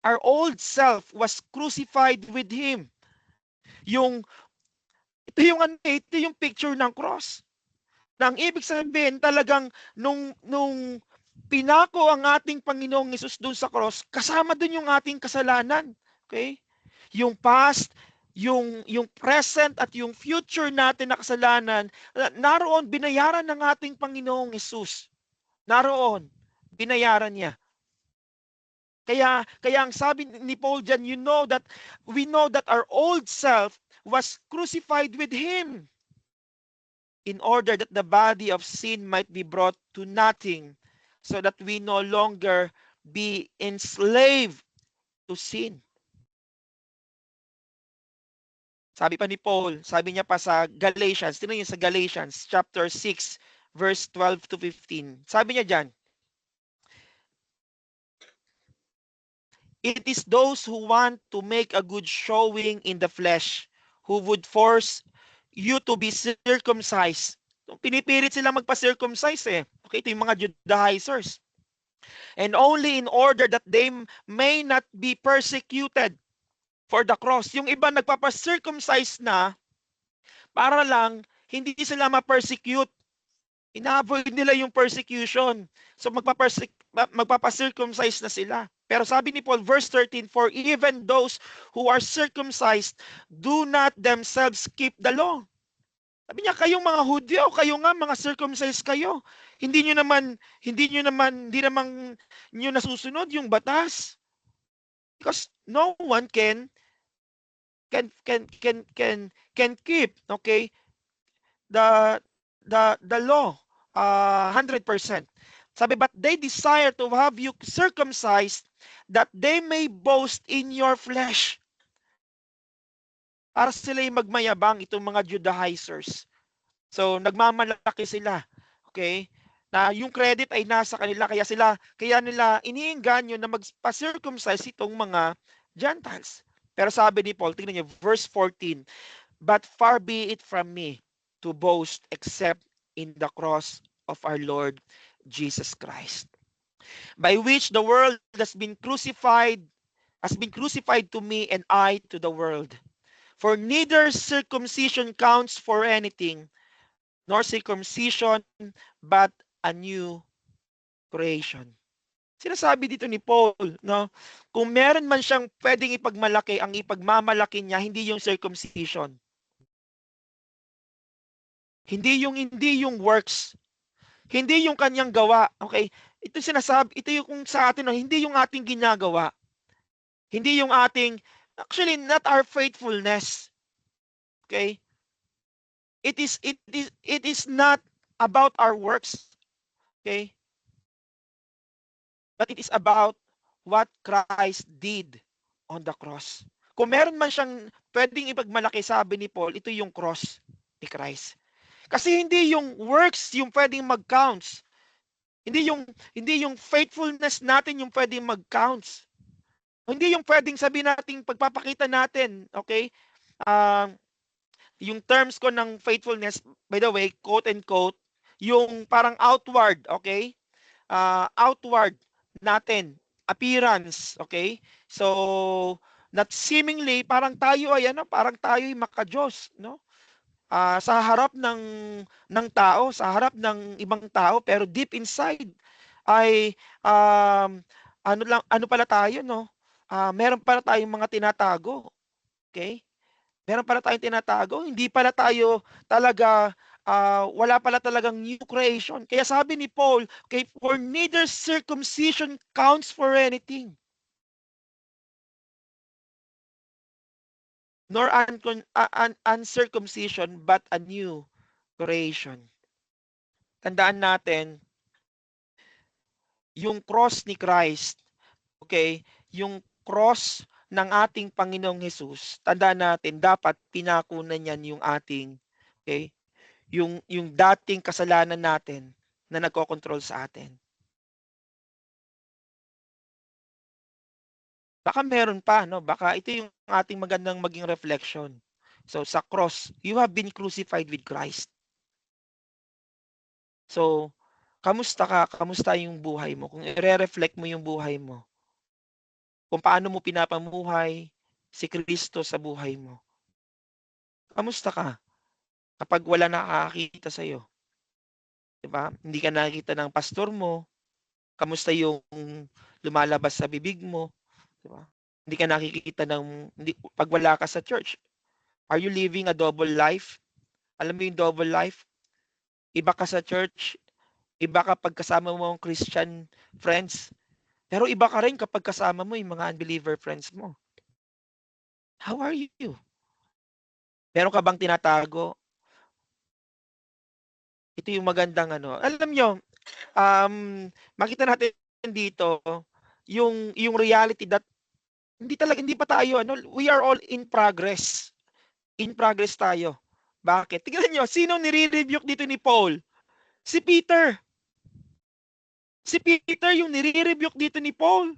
Our old self was crucified with Him. Ito yung picture ng cross. Nang ibig sabihin talagang nung pinako ang ating Panginoong Hesus doon sa cross, kasama doon yung ating kasalanan. Okay? Yung past, yung present at yung future natin na kasalanan, naroon binayaran ng ating Panginoong Hesus. Naroon binayaran niya. Kaya ang sabi ni Paul diyan, we know that our old self was crucified with Him in order that the body of sin might be brought to nothing, so that we no longer be enslaved to sin. Sabi pa ni Paul, sabi niya pa sa Galatians, tingnan niyo sa Galatians chapter 6 verse 12 to 15. Sabi niya diyan, it is those who want to make a good showing in the flesh who would force you to be circumcised. Pinipilit sila magpa-circumcise eh. Okay, ito yung mga Judaizers. And only in order that they may not be persecuted for the cross. Yung iba nagpapa-circumcise na para lang hindi sila ma-persecute. Ina-avoid nila yung persecution. So magpapa-circumcise na sila. Pero sabi ni Paul, verse 13, for even those who are circumcised do not themselves keep the law. Sabi niya, kayong mga Hudyo, kayo nga mga circumcised kayo. Hindi naman niyo nasusunod yung batas. Because no one can keep, okay, the law 100%. Sabi, but they desire to have you circumcised that they may boast in your flesh. Para sila yung magmayabang, itong mga Judaizers. So, nagmamalaki sila. Okay? Na yung credit ay nasa kanila, kaya nila iniingganyo na magpa-circumcise itong mga Gentiles. Pero sabi ni Paul, tingnan niyo, verse 14, but far be it from me to boast except in the cross of our Lord Jesus Christ, by which the world has been crucified to me and I to the world. For neither circumcision counts for anything, nor circumcision, but a new creation. Sinasabi dito ni Paul, no? Kung meron man siyang pwedeng ipagmalaki, ang ipagmamalaki niya hindi yung circumcision. Hindi yung works. Hindi yung kanyang gawa, okay? Ito yung sa atin, no? Hindi yung ating ginagawa. Hindi yung ating, actually not our faithfulness. Okay? It is not about our works. Okay? But it is about what Christ did on the cross. Kung meron man siyang pwedeng ipagmalaki, sabi ni Paul, ito yung cross ni Christ. Kasi hindi yung works yung pwedeng mag-counts. Hindi yung faithfulness natin yung pwedeng mag-counts. Hindi yung pwedeng sabihin natin pagpapakita natin, okay? Yung terms ko ng faithfulness, by the way, quote and quote, yung parang outward, okay? Outward natin, appearance, okay? So, not seemingly, parang tayo ay maka-Diyos, no? Sa harap ng tao, sa harap ng ibang tao, pero deep inside ay ano pala tayo, no? Meron pala tayong mga tinatago. Okay? Meron pala tayong tinatago. Hindi pala tayo talaga wala pala talagang new creation. Kaya sabi ni Paul, okay, for neither circumcision counts for anything, nor uncircumcision, but a new creation. Tandaan natin, yung cross ni Christ, okay, yung cross ng ating Panginoong Hesus, tandaan natin, dapat pinakunan niyan yung ating, okay, yung dating kasalanan natin na nagkokontrol sa atin. Baka meron pa, no? Baka ito yung ating magandang maging reflection. So, sa cross, you have been crucified with Christ. So, kamusta ka? Kamusta yung buhay mo? Kung i-reflect mo yung buhay mo, kung paano mo pinapamuhay si Kristo sa buhay mo, kamusta ka? Kapag wala nakakakita sa'yo, di ba? Hindi ka nakikita ng pastor mo, kamusta yung lumalabas sa bibig mo, di ba? Hindi ka nakikita pag wala ka sa church, are you living a double life? Alam mo yung double life? Iba ka sa church, iba kapag kasama mo ang Christian friends, pero iba ka rin kapag kasama mo yung mga unbeliever friends mo. How are you? Meron ka bang tinatago? Ito yung magandang ano. Alam nyo, um, makita natin dito yung reality that hindi pa tayo ano, we are all in progress. In progress tayo. Bakit? Tingnan nyo, sino nire-rebuke dito ni Paul? Si Peter. Si Peter yung nire-rebuke dito ni Paul.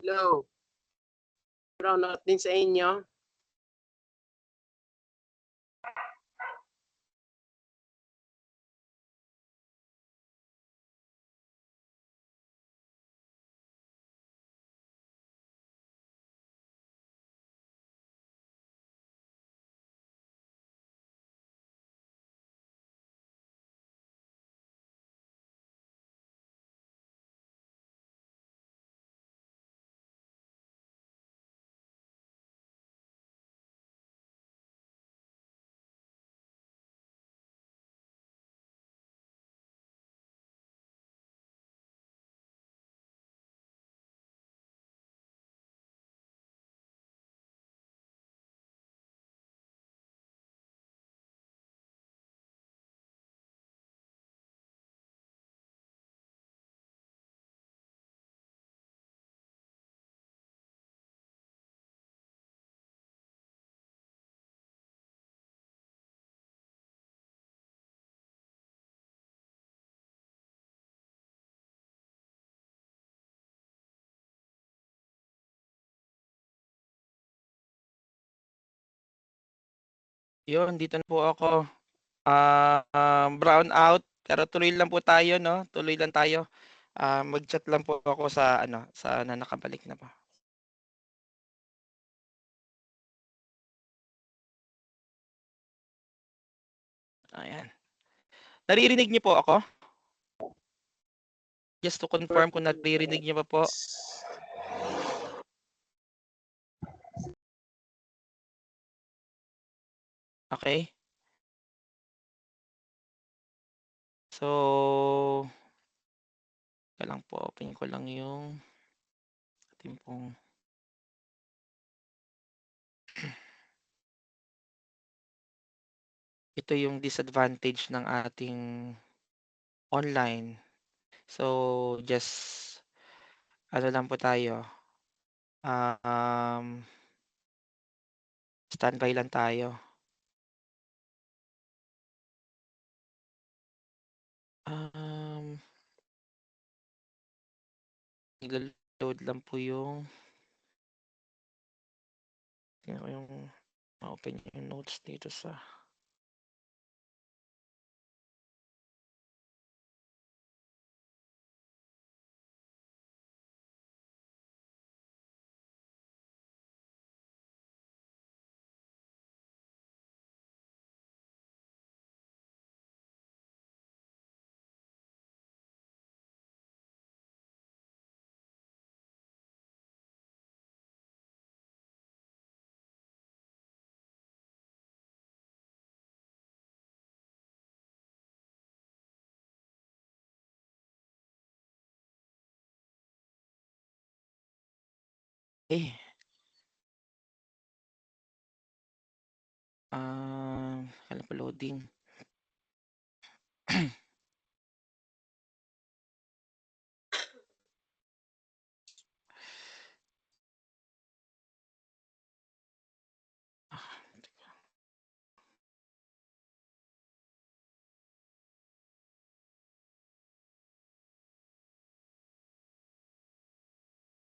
Hello. Brown out din sa inyo. Yun, dito na po ako. Brown out, pero tuloy lang po tayo, no? Tuloy lang tayo. Mag-chat lang po ako sa ano, sa na nakabalik na po. Ayan. Naririnig niyo po ako? Just to confirm kung naririnig niyo pa po. Okay. So, lang po, open ko lang yung ating pong ito yung disadvantage ng ating online. So, just ano lang po tayo. Standby lang tayo. Naglo-load lang po yung tingnan ko yung ma-open yung notes dito sa kailan pa loading.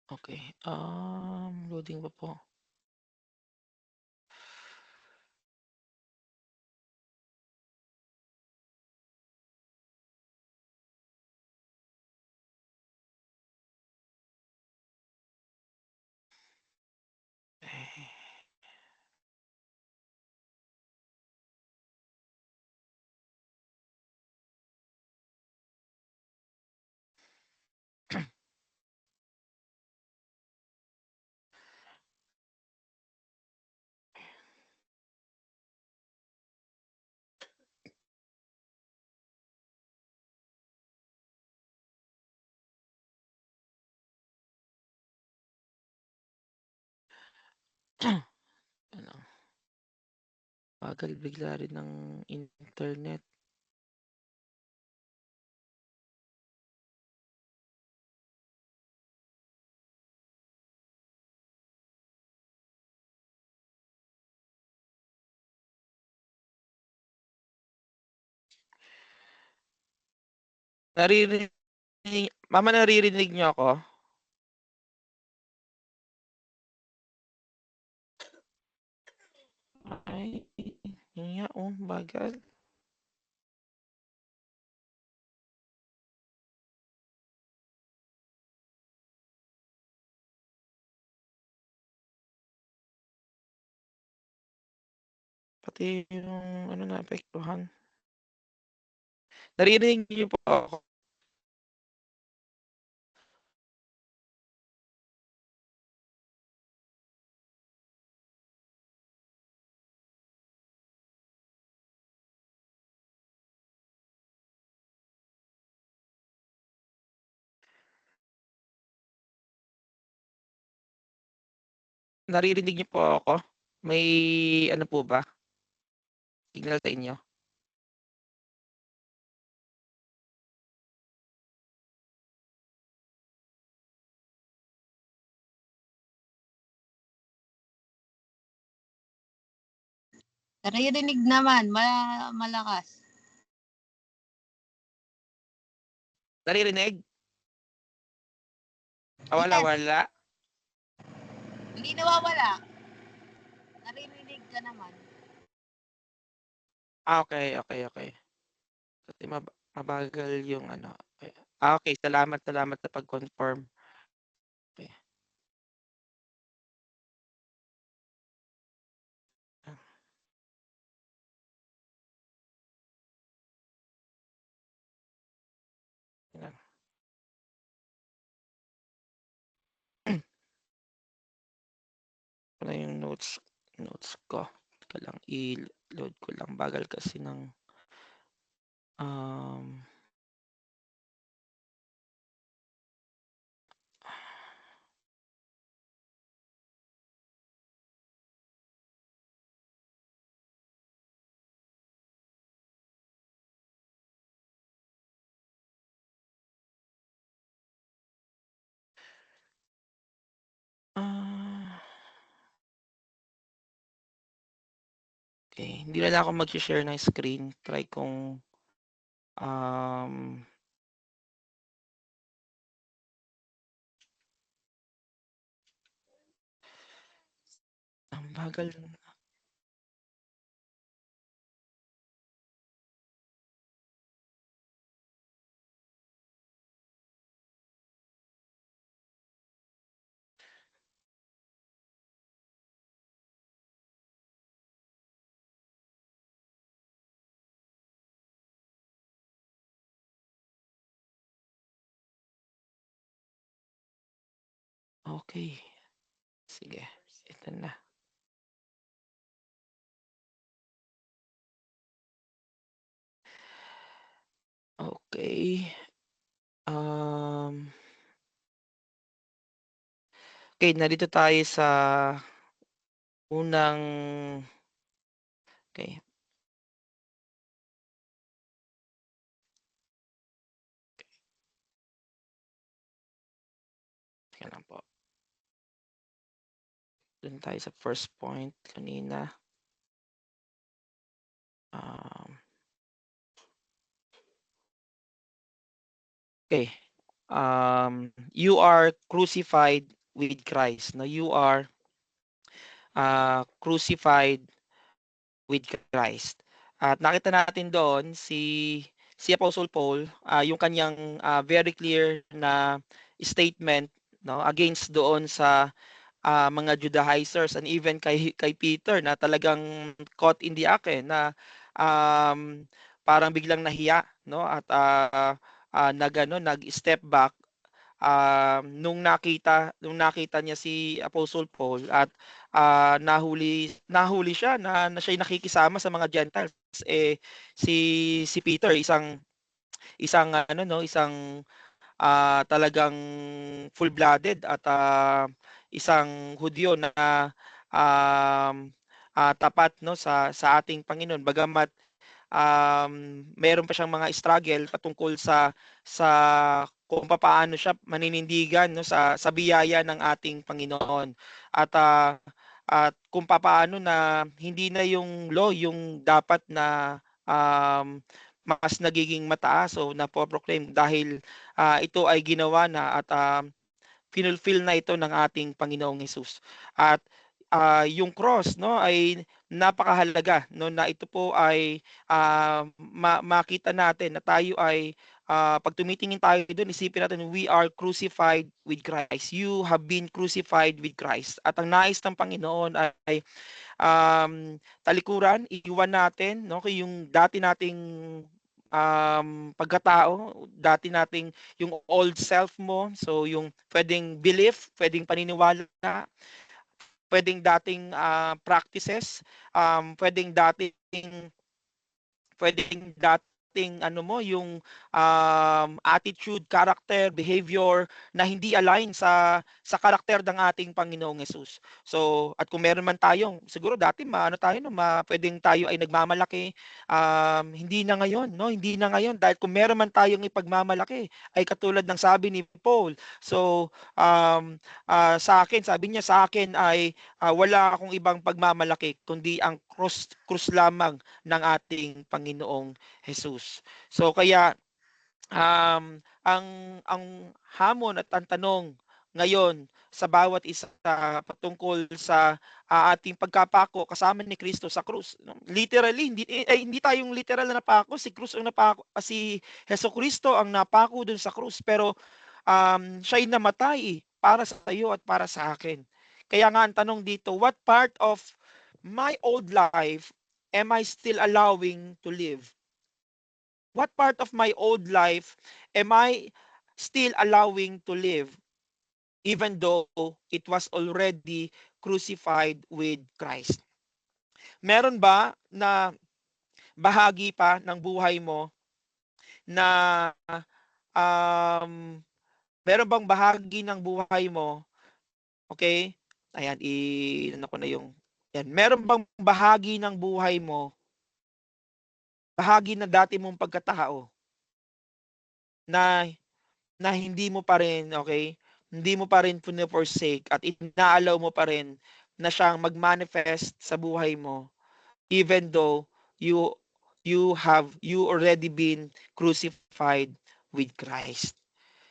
Okay, loading pa po. Ano, bagal bigla rin ng internet. Naririnig, mama naririnig niyo ako? Ay, yun nga, bagal. Pati yung ano naapektuhan. Naririnig niyo po ako? Naririnig niyo po ako? May ano po ba, signal sa inyo? Naririnig naman, malakas. Naririnig? Yes. Wala. Hindi nawawala. Naririnig ka naman. Okay. Kasi mabagal yung ano. Okay, salamat sa pag-confirm. Okay. Yan. Ano yung notes ko? Teka lang, i-load ko lang. Bagal kasi ng okay, hindi na lang ako mag-share ng screen. Try kong ang bagal. Okay. Sige, ito na. Okay. Okay, narito tayo sa unang okay. Teka lang po. Dun tayo sa first point kanina. Okay. You are crucified with Christ. No, you are crucified with Christ. At nakita natin doon si Apostle Paul, yung kanyang very clear na statement, no, against doon sa mga Judaizers and even kay Peter na talagang caught in the act na parang biglang nahiya, no, at nag-step back nung nakita niya si Apostle Paul at nahuli siya na siya'y nakikisama sa mga Gentiles. Si Peter isang talagang full-blooded at isang Hudyo na tapat, no, sa ating Panginoon, bagamat meron pa siyang mga struggle patungkol sa kung paano siya maninindigan, no, sa biyaya ng ating Panginoon at kung paano na hindi na yung law yung dapat na mas nagiging mataas o napo-proclaim dahil ito ay ginawa na at finulfill na ito ng ating Panginoong Hesus. At yung cross, no, ay napakahalaga, no, na ito po ay makita natin na tayo ay pag tumitingin tayo doon, isipin natin, we are crucified with Christ. You have been crucified with Christ. At ang nais ng Panginoon ay talikuran, iwan natin, no, yung dati nating pagkatao, dati nating yung old self mo, so yung pwedeng belief, pwedeng paniniwala, pwedeng dating practices, pwedeng dating ano mo, yung attitude, character, behavior na hindi align sa karakter ng ating Panginoong Hesus. So, at kung meron man tayong, siguro dati pwedeng tayo ay nagmamalaki, hindi na ngayon, no? Hindi na ngayon dahil kung meron man tayong ipagmamalaki ay katulad ng sabi ni Paul. So, sa akin, sabi niya sa akin ay wala akong ibang pagmamalaki kundi ang krus lamang ng ating Panginoong Hesus. So kaya ang hamon at ang tanong ngayon sa bawat isa patungkol sa ating pagkapako kasama ni Kristo sa krus. Literally, hindi tayong literal na napako, si Kristo ang napako, si Hesukristo ang napako dun sa krus, pero siya'y namatay para sa iyo at para sa akin. Kaya nga ang tanong dito, what part of my old life am I still allowing to live? What part of my old life am I still allowing to live even though it was already crucified with Christ? Meron ba na bahagi pa ng buhay mo na meron bang bahagi ng buhay mo, okay? Ayan, ano ko na yung, yan. Meron bang bahagi ng buhay mo, bahagi na dati mong pagkatao, na hindi mo pa rin, okay? Hindi mo pa rin forsake at inaalaw mo pa rin na siyang mag-manifest sa buhay mo even though you already been crucified with Christ.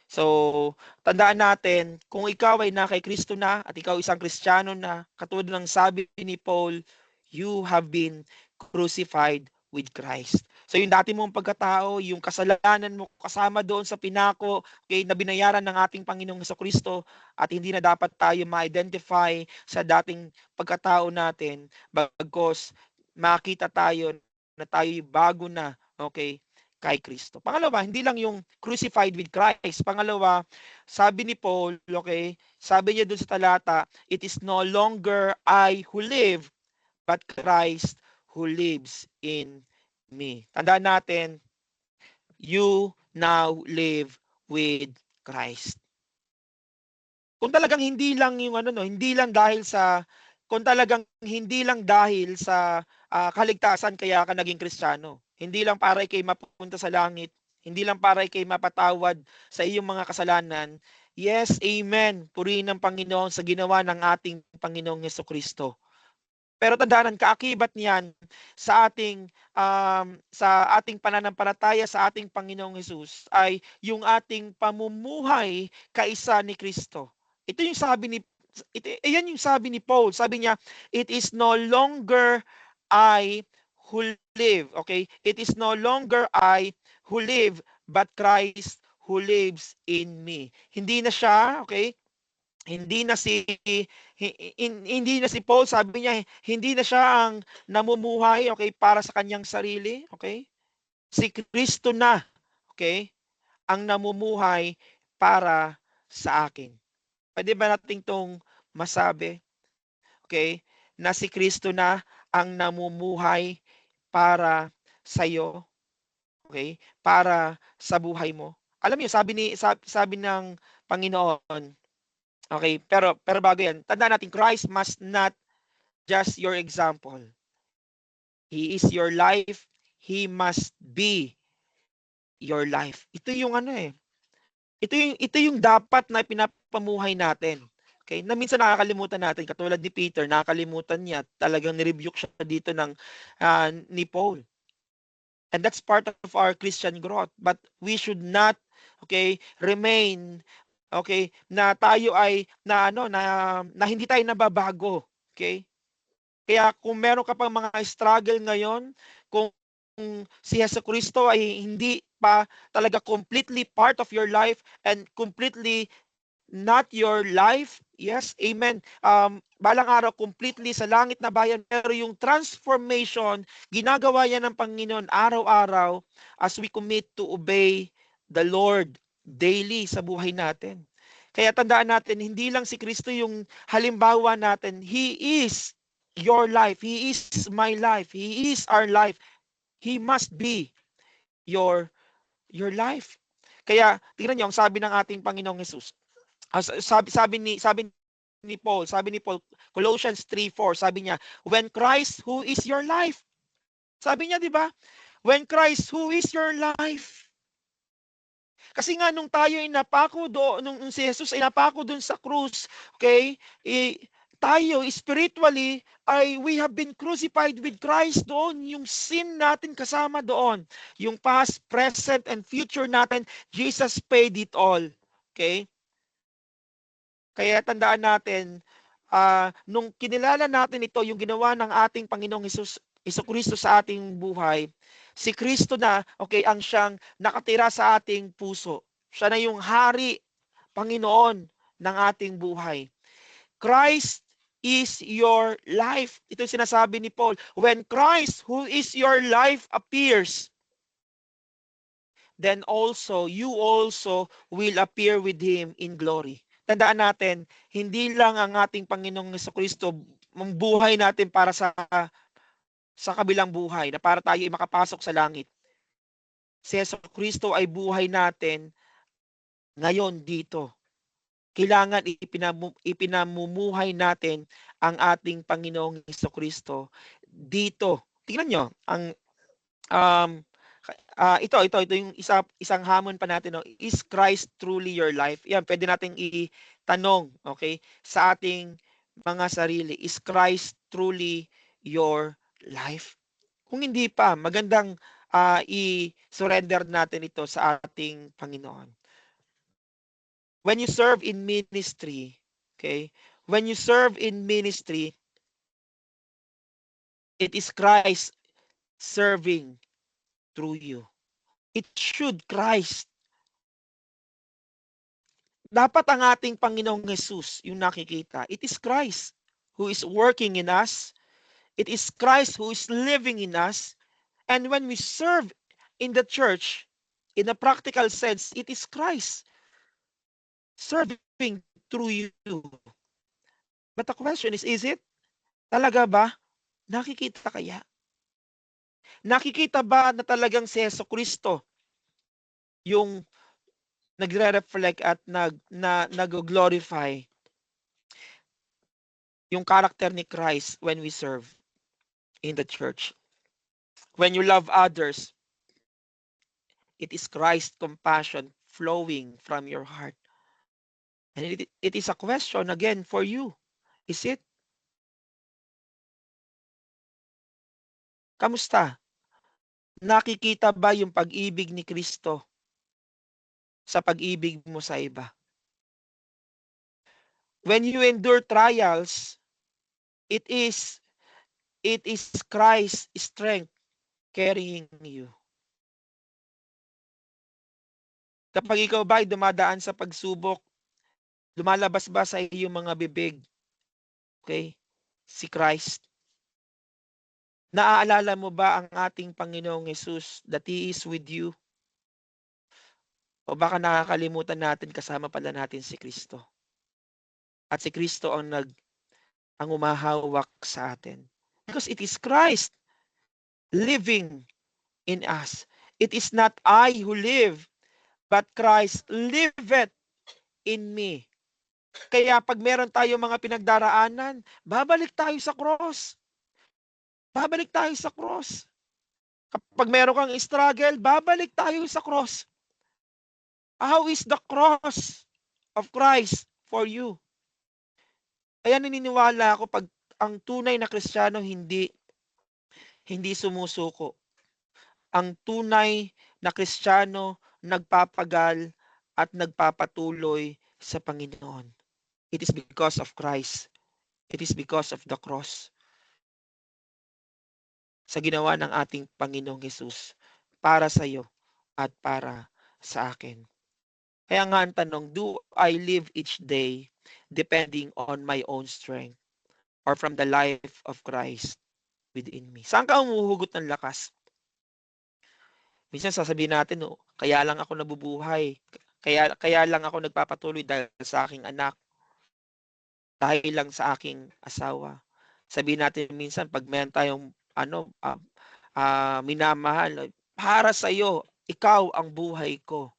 So, tandaan natin, kung ikaw ay na kay Kristo na at ikaw isang Kristiyano na, katulad ng sabi ni Paul, you have been crucified with Christ. So yung dati mong pagkatao, yung kasalanan mo kasama doon sa pinako, okay, na binayaran ng ating Panginoong Hesukristo at hindi na dapat tayo ma-identify sa dating pagkatao natin bagkos makita tayo na tayo bago na, okay, kay Kristo. Pangalawa, hindi lang yung crucified with Christ. Pangalawa, sabi ni Paul, okay, sabi niya doon sa talata, it is no longer I who live, but Christ who lives in me. Tandaan natin, you now live with Christ. Kung talagang hindi lang yung hindi lang dahil sa kaligtasan kaya ka naging Kristiyano. Hindi lang para ikay mapunta sa langit, hindi lang para ikay mapatawad sa iyong mga kasalanan. Yes, amen. Purihin ng Panginoon sa ginawa ng ating Panginoong Hesukristo. Pero tandaan, kaakibat niyan sa ating pananampalataya sa ating Panginoong Hesus ay yung ating pamumuhay kaisa ni Kristo. Ayan yung sabi ni Paul. Sabi niya, it is no longer I who live. Okay? It is no longer I who live, but Christ who lives in me. Hindi na siya, okay? Hindi na si Paul, sabi niya, hindi na siya ang namumuhay, okay, para sa kanyang sarili, okay? Si Kristo na, okay, ang namumuhay para sa akin. Pwede ba nating tong masabi, okay, na si Kristo na ang namumuhay para sa iyo, okay, para sa buhay mo? Alam niyo, sabi ng Panginoon, okay, pero bago yan, tandaan natin, Christ must not just your example. He is your life. He must be your life. Ito yung ito yung dapat na pinapamuhay natin. Okay, na minsan nakakalimutan natin, katulad ni Peter, nakakalimutan niya, talagang nirebuke siya dito ni Paul. And that's part of our Christian growth. But we should not, okay, remain, okay, na tayo ay na hindi tayo nababago. Okay? Kaya kung meron ka pang mga struggle ngayon, kung si Jesucristo ay hindi pa talaga completely part of your life and completely not your life, yes, amen. Balang araw, completely sa langit na bayan, pero yung transformation, ginagawa yan ng Panginoon araw-araw as we commit to obey the Lord daily sa buhay natin. Kaya tandaan natin, hindi lang si Kristo yung halimbawa natin. He is your life. He is my life. He is our life. He must be your life. Kaya tingnan niyo ang sabi ng ating Panginoong Hesus. Sabi ni Paul, Colossians 3:4, sabi niya, when Christ who is your life. Sabi niya, 'di ba? When Christ who is your life. Kasi nga nung tayo ay napako doon, nung si Jesus ay napako doon sa krus, okay? Tayo spiritually ay we have been crucified with Christ doon. Yung sin natin kasama doon. Yung past, present, and future natin, Jesus paid it all. Okay? Kaya tandaan natin, nung kinilala natin ito, yung ginawa ng ating Panginoong Jesucristo sa ating buhay, si Kristo na, okay, ang siyang nakatira sa ating puso. Siya na yung hari, Panginoon ng ating buhay. Christ is your life. Ito yung sinasabi ni Paul. When Christ, who is your life, appears, then also, you also will appear with Him in glory. Tandaan natin, hindi lang ang ating Panginoong Jesucristo ang buhay natin para sa kabilang buhay, na para tayo ay makapasok sa langit. Si Jesucristo ay buhay natin ngayon dito. Kailangan ipinamumuhay natin ang ating Panginoong Jesucristo dito. Tingnan nyo, ang ito yung isang hamon pa natin, no? Is Christ truly your life? Yan, pwede nating itanong, okay, sa ating mga sarili. Is Christ truly your life? Kung hindi pa, magandang i-surrender natin ito sa ating Panginoon. When you serve in ministry, okay? When you serve in ministry, it is Christ serving through you. It should Christ. Dapat ang ating Panginoong Jesus yung nakikita. It is Christ who is working in us. It is Christ who is living in us. And when we serve in the church, in a practical sense, it is Christ serving through you. But the question is it? Talaga ba? Nakikita kaya? Nakikita ba na talagang si Jesucristo yung nagre-reflect at nag-glorify yung character ni Christ when we serve in the church? When you love others, it is Christ's compassion flowing from your heart. And it is a question again for you. Is it? Kamusta? Nakikita ba yung pag-ibig ni Kristo sa pag-ibig mo sa iba? When you endure trials, it is Christ's strength carrying you. Kapag ikaw ba ay dumadaan sa pagsubok, lumalabas ba sa iyong mga bibig, okay, si Christ? Naaalala mo ba ang ating Panginoong Jesus that He is with you? O baka nakakalimutan natin kasama pala natin si Kristo. At si Kristo ang umahawak sa atin. Because it is Christ living in us. It is not I who live, but Christ liveth in me. Kaya pag meron tayo mga pinagdaraanan, babalik tayo sa cross. Babalik tayo sa cross. Kapag meron kang struggle, babalik tayo sa cross. How is the cross of Christ for you? Kaya naniniwala ako pag ang tunay na Kristiyano hindi sumusuko. Ang tunay na Kristiyano nagpapagal at nagpapatuloy sa Panginoon. It is because of Christ It is because of the cross. Sa ginawa ng ating Panginoong Hesus para sa iyo at para sa akin. Kaya nga ang tanong, do I live each day depending on my own strength or from the life of Christ within me? Saan ka umuhugot ng lakas? Minsan sasabihin natin, no, kaya lang ako nabubuhay. Kaya lang ako nagpapatuloy dahil sa aking anak. Dahil lang sa aking asawa. Sabihin natin minsan pag meron tayong minamahal, para sa iyo, ikaw ang buhay ko.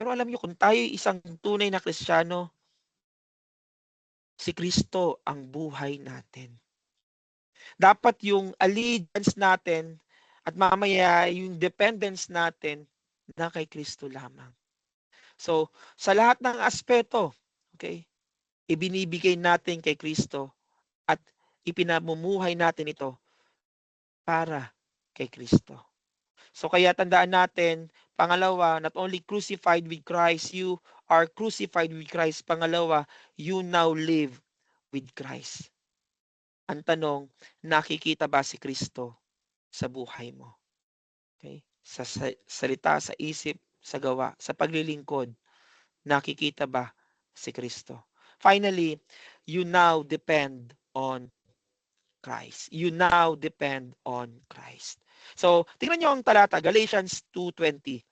Pero alam niyo, kung tayo isang tunay na Kristiyano, si Kristo ang buhay natin. Dapat yung allegiance natin at mamaya yung dependence natin na kay Kristo lamang. So, sa lahat ng aspeto, okay, ibinibigay natin kay Kristo at ipinamumuhay natin ito para kay Kristo. So kaya tandaan natin, pangalawa, not only crucified with Christ, you are crucified with Christ. Pangalawa, you now live with Christ. Ang tanong, nakikita ba si Kristo sa buhay mo? Okay? Sa salita, sa isip, sa gawa, sa paglilingkod, nakikita ba si Kristo? Finally, you now depend on Christ. You now depend on Christ. So, tingnan niyo ang talata, Galatians 2:20.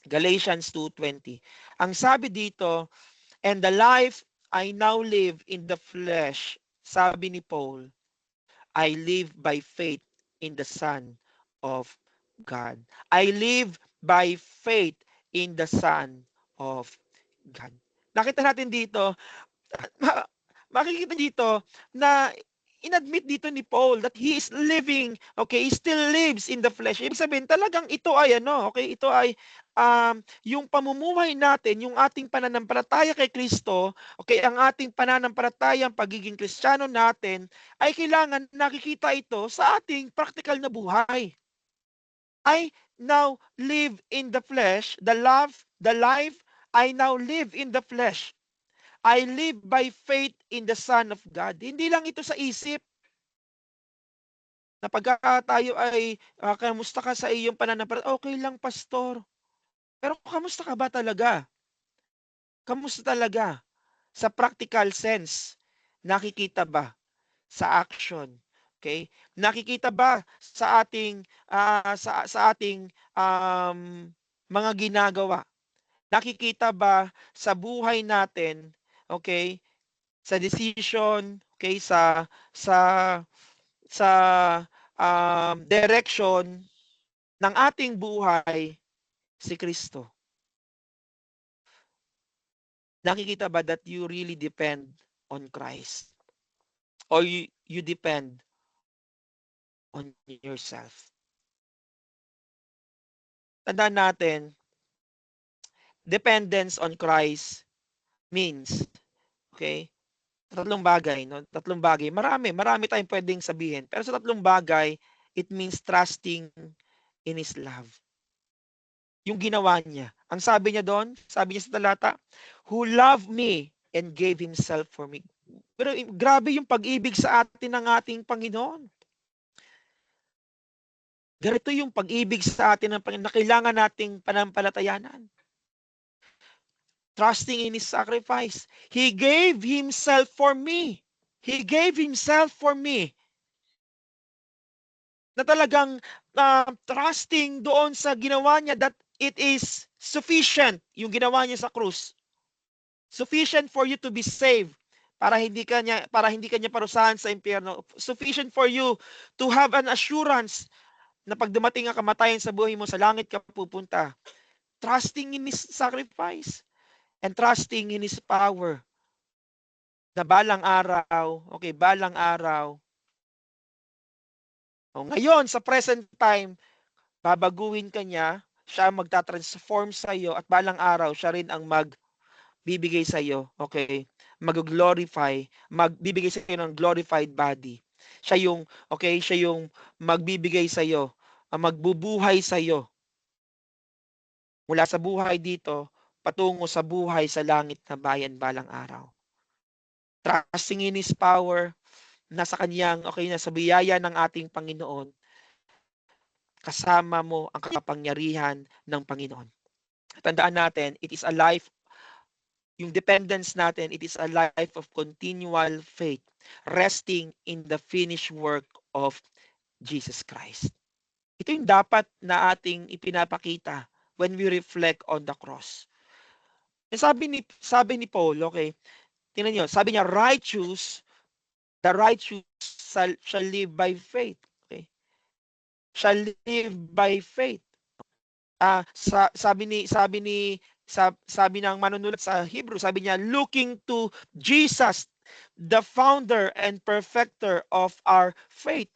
Galatians 2:20. Ang sabi dito, and the life I now live in the flesh, sabi ni Paul, I live by faith in the Son of God. I live by faith in the Son of God. Nakita natin dito, makikita dito na inadmit dito ni Paul that he is living, okay, he still lives in the flesh. Ibig sabihin, talagang ito ay okay, ito ay yung pamumuhay natin, yung ating pananampalataya kay Kristo, okay, ang ating pananampalataya, ang pagiging Kristiyano natin, ay kailangan nakikita ito sa ating practical na buhay. I now live in the flesh, the life, I now live in the flesh. I live by faith in the Son of God. Hindi lang ito sa isip. Na pagka tayo ay, kamusta ka sa iyong pananampalataya? Okay lang, pastor. Pero kamusta ka ba talaga? Kamusta talaga? Sa practical sense, nakikita ba? Sa action. Okay? Nakikita ba sa ating mga ginagawa? Nakikita ba sa buhay natin, okay, sa decision, okay, sa direction ng ating buhay si Kristo? Nakikita ba that you really depend on Christ? Or you depend on yourself? Tandaan natin, dependence on Christ means, okay, tatlong bagay, no? Tatlong bagay. Marami tayong pwedeng sabihin. Pero sa tatlong bagay, it means trusting in His love. Yung ginawa niya. Ang sabi niya doon, sabi niya sa talata, who loved me and gave Himself for me. Pero grabe yung pag-ibig sa atin ng ating Panginoon. Ganito yung pag-ibig sa atin ng Panginoon na kailangan nating panampalatayanan. Trusting in His sacrifice. He gave Himself for me. He gave Himself for me. Na talagang trusting doon sa ginawa niya that it is sufficient, yung ginawa niya sa krus. Sufficient for you to be saved. Para hindi ka niya parusahan sa impyerno. Sufficient for you to have an assurance na pag dumating ang kamatayan sa buhay mo, sa langit ka pupunta. Trusting in His sacrifice. And trusting in His power. Na balang araw, ngayon, sa present time, babaguhin ka niya, siya magta-transform sa iyo at balang araw, siya rin ang magbibigay sa iyo, okay? Mag-glorify, magbibigay sa iyo ng glorified body. Siya yung magbibigay sa iyo, magbubuhay sa iyo. Mula sa buhay dito, patungo sa buhay sa langit na bayan balang araw. trusting in His power, nasa Kanyang, nasa biyaya ng ating Panginoon, kasama mo ang kapangyarihan ng Panginoon. Tandaan natin, it is a life, yung dependence natin, it is a life of continual faith, resting in the finished work of Jesus Christ. Ito yung dapat na ating ipinapakita when we reflect on the cross. Sabi ni Paul, okay, tingnan niyo, sabi niya, the righteous shall live by faith. Okay? Shall live by faith. Sabi ng manunulat sa Hebrew, sabi niya, looking to Jesus, the founder and perfecter of our faith.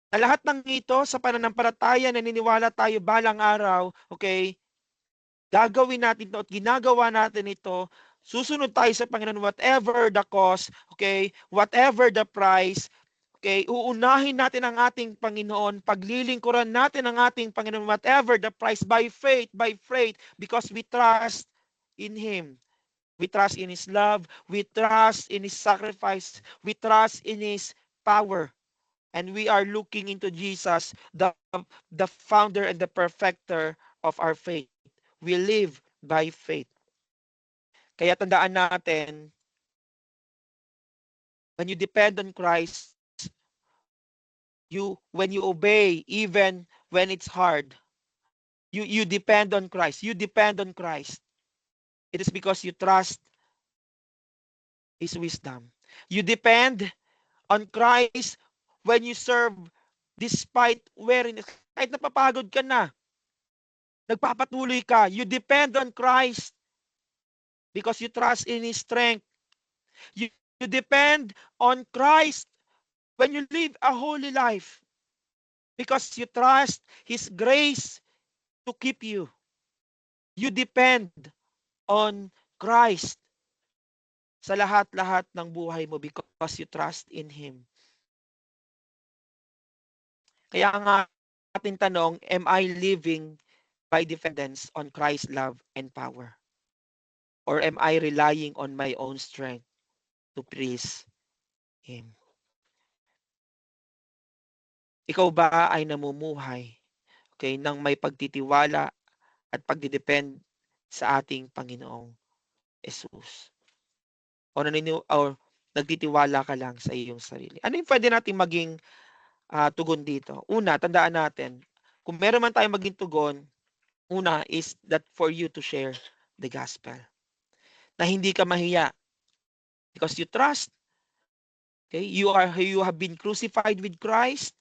Na lahat ng ito sa pananampalataya, naniniwala tayo balang araw, okay, gagawin natin ito at ginagawa natin ito, susunod tayo sa Panginoon whatever the cost, okay, whatever the price, okay, uunahin natin ang ating Panginoon, paglilingkuran natin ang ating Panginoon whatever the price, by faith, because we trust in Him. We trust in His love, we trust in His sacrifice, we trust in His power. And we are looking into Jesus, the founder and the perfecter of our faith. We live by faith. Kaya tandaan natin, when you depend on Christ, when you obey, even when it's hard, you depend on Christ. You depend on Christ. It is because you trust His wisdom. You depend on Christ when you serve despite weariness. Kahit napapagod ka na, nagpapatuloy ka, you depend on Christ because you trust in His strength. You depend on Christ when you live a holy life because you trust His grace to keep you. You depend on Christ sa lahat-lahat ng buhay mo because you trust in Him. Kaya ang ating tanong, am I living by dependence on Christ's love and power? Or am I relying on my own strength to please Him? Ikaw ba ay namumuhay, okay, ng may pagtitiwala at pagdidepend sa ating Panginoong Jesus? O nagtitiwala ka lang sa iyong sarili? Ano yung pwede natin maging tugon dito? Una, tandaan natin, kung meron man tayong maging tugon, una is that for you to share the gospel. Na hindi ka mahiya because you trust. Okay? You have been crucified with Christ.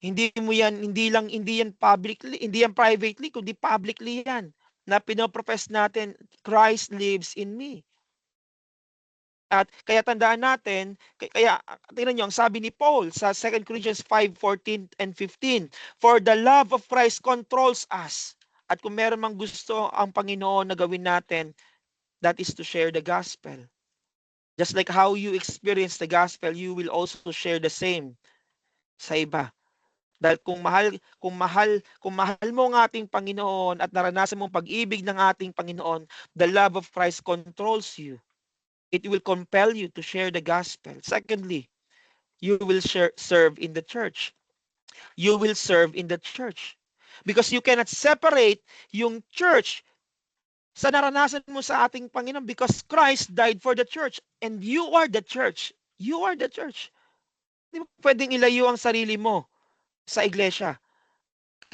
Hindi yan publicly, hindi yan privately, kundi publicly yan. Na pinoprofess natin, Christ lives in me. At kaya tandaan natin, kaya tingnan niyo, ang sabi ni Paul sa 2 Corinthians 5:14 and 15, for the love of Christ controls us. At kung meron mang gusto ang Panginoon na gawin natin, that is to share the gospel. Just like how you experience the gospel, you will also share the same sa iba. Dahil kung mahal mo ang ating Panginoon at naranasan mo ang pag-ibig ng ating Panginoon, the love of Christ controls you. It will compel you to share the gospel. Secondly, you will serve in the church. You will serve in the church. Because you cannot separate yung church sa naranasan mo sa ating Panginoon because Christ died for the church and you are the church. You are the church. Hindi mo pwedeng ilayo ang sarili mo sa iglesia.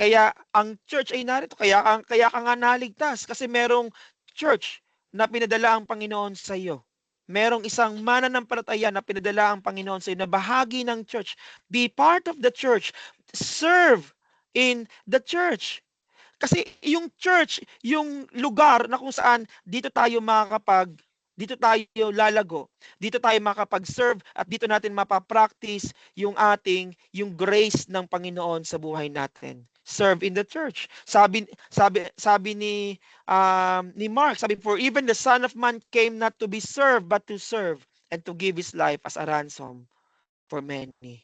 Kaya ang church ay narito. Kaya ka nga naligtas kasi merong church na pinadala ang Panginoon sa iyo. Merong isang mananampalataya na pinadala ang Panginoon sa iyo na bahagi ng church. Be part of the church. Serve in the church. Kasi yung church, yung lugar na kung saan dito tayo lalago, dito tayo makapag-serve at dito natin mapapractice yung grace ng Panginoon sa buhay natin. Serve in the church. Sabi ni Mark, sabi, for even the Son of Man came not to be served but to serve and to give His life as a ransom for many.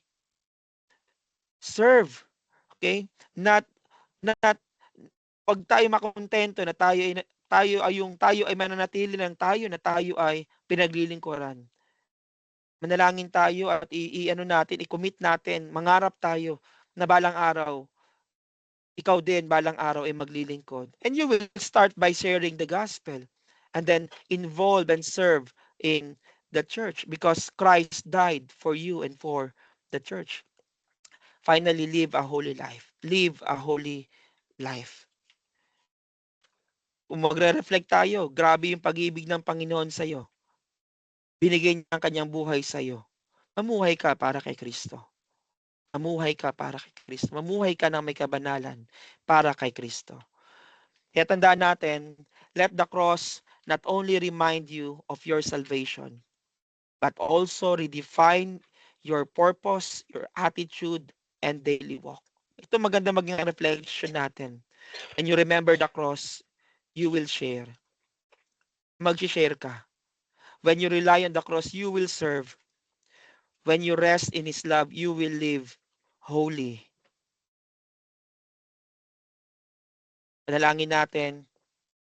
Serve. Okay? Not wag tayo makontento na tayo tayo ay mananatili lang tayo na tayo ay pinaglilingkuran. Manalangin tayo at i-ano natin, i-commit natin, mangarap tayo na balang araw, ikaw din balang araw ay maglilingkod. And you will start by sharing the gospel and then involve and serve in the church because Christ died for you and for the church. Finally, live a holy life. Live a holy life. Kung magre-reflect tayo, grabe yung pag-ibig ng Panginoon sa'yo. Binigay niya ang kanyang buhay sa'yo. Mamuhay ka para kay Kristo. Mamuhay ka para kay Kristo. Mamuhay ka ng may kabanalan para kay Kristo. Kaya tandaan natin, let the cross not only remind you of your salvation, but also redefine your purpose, your attitude, and daily walk. Ito maganda maging reflection natin. And you remember the cross, you will share. Mag-share ka. When you rely on the cross, you will serve. When you rest in His love, you will live holy. Panalangin natin,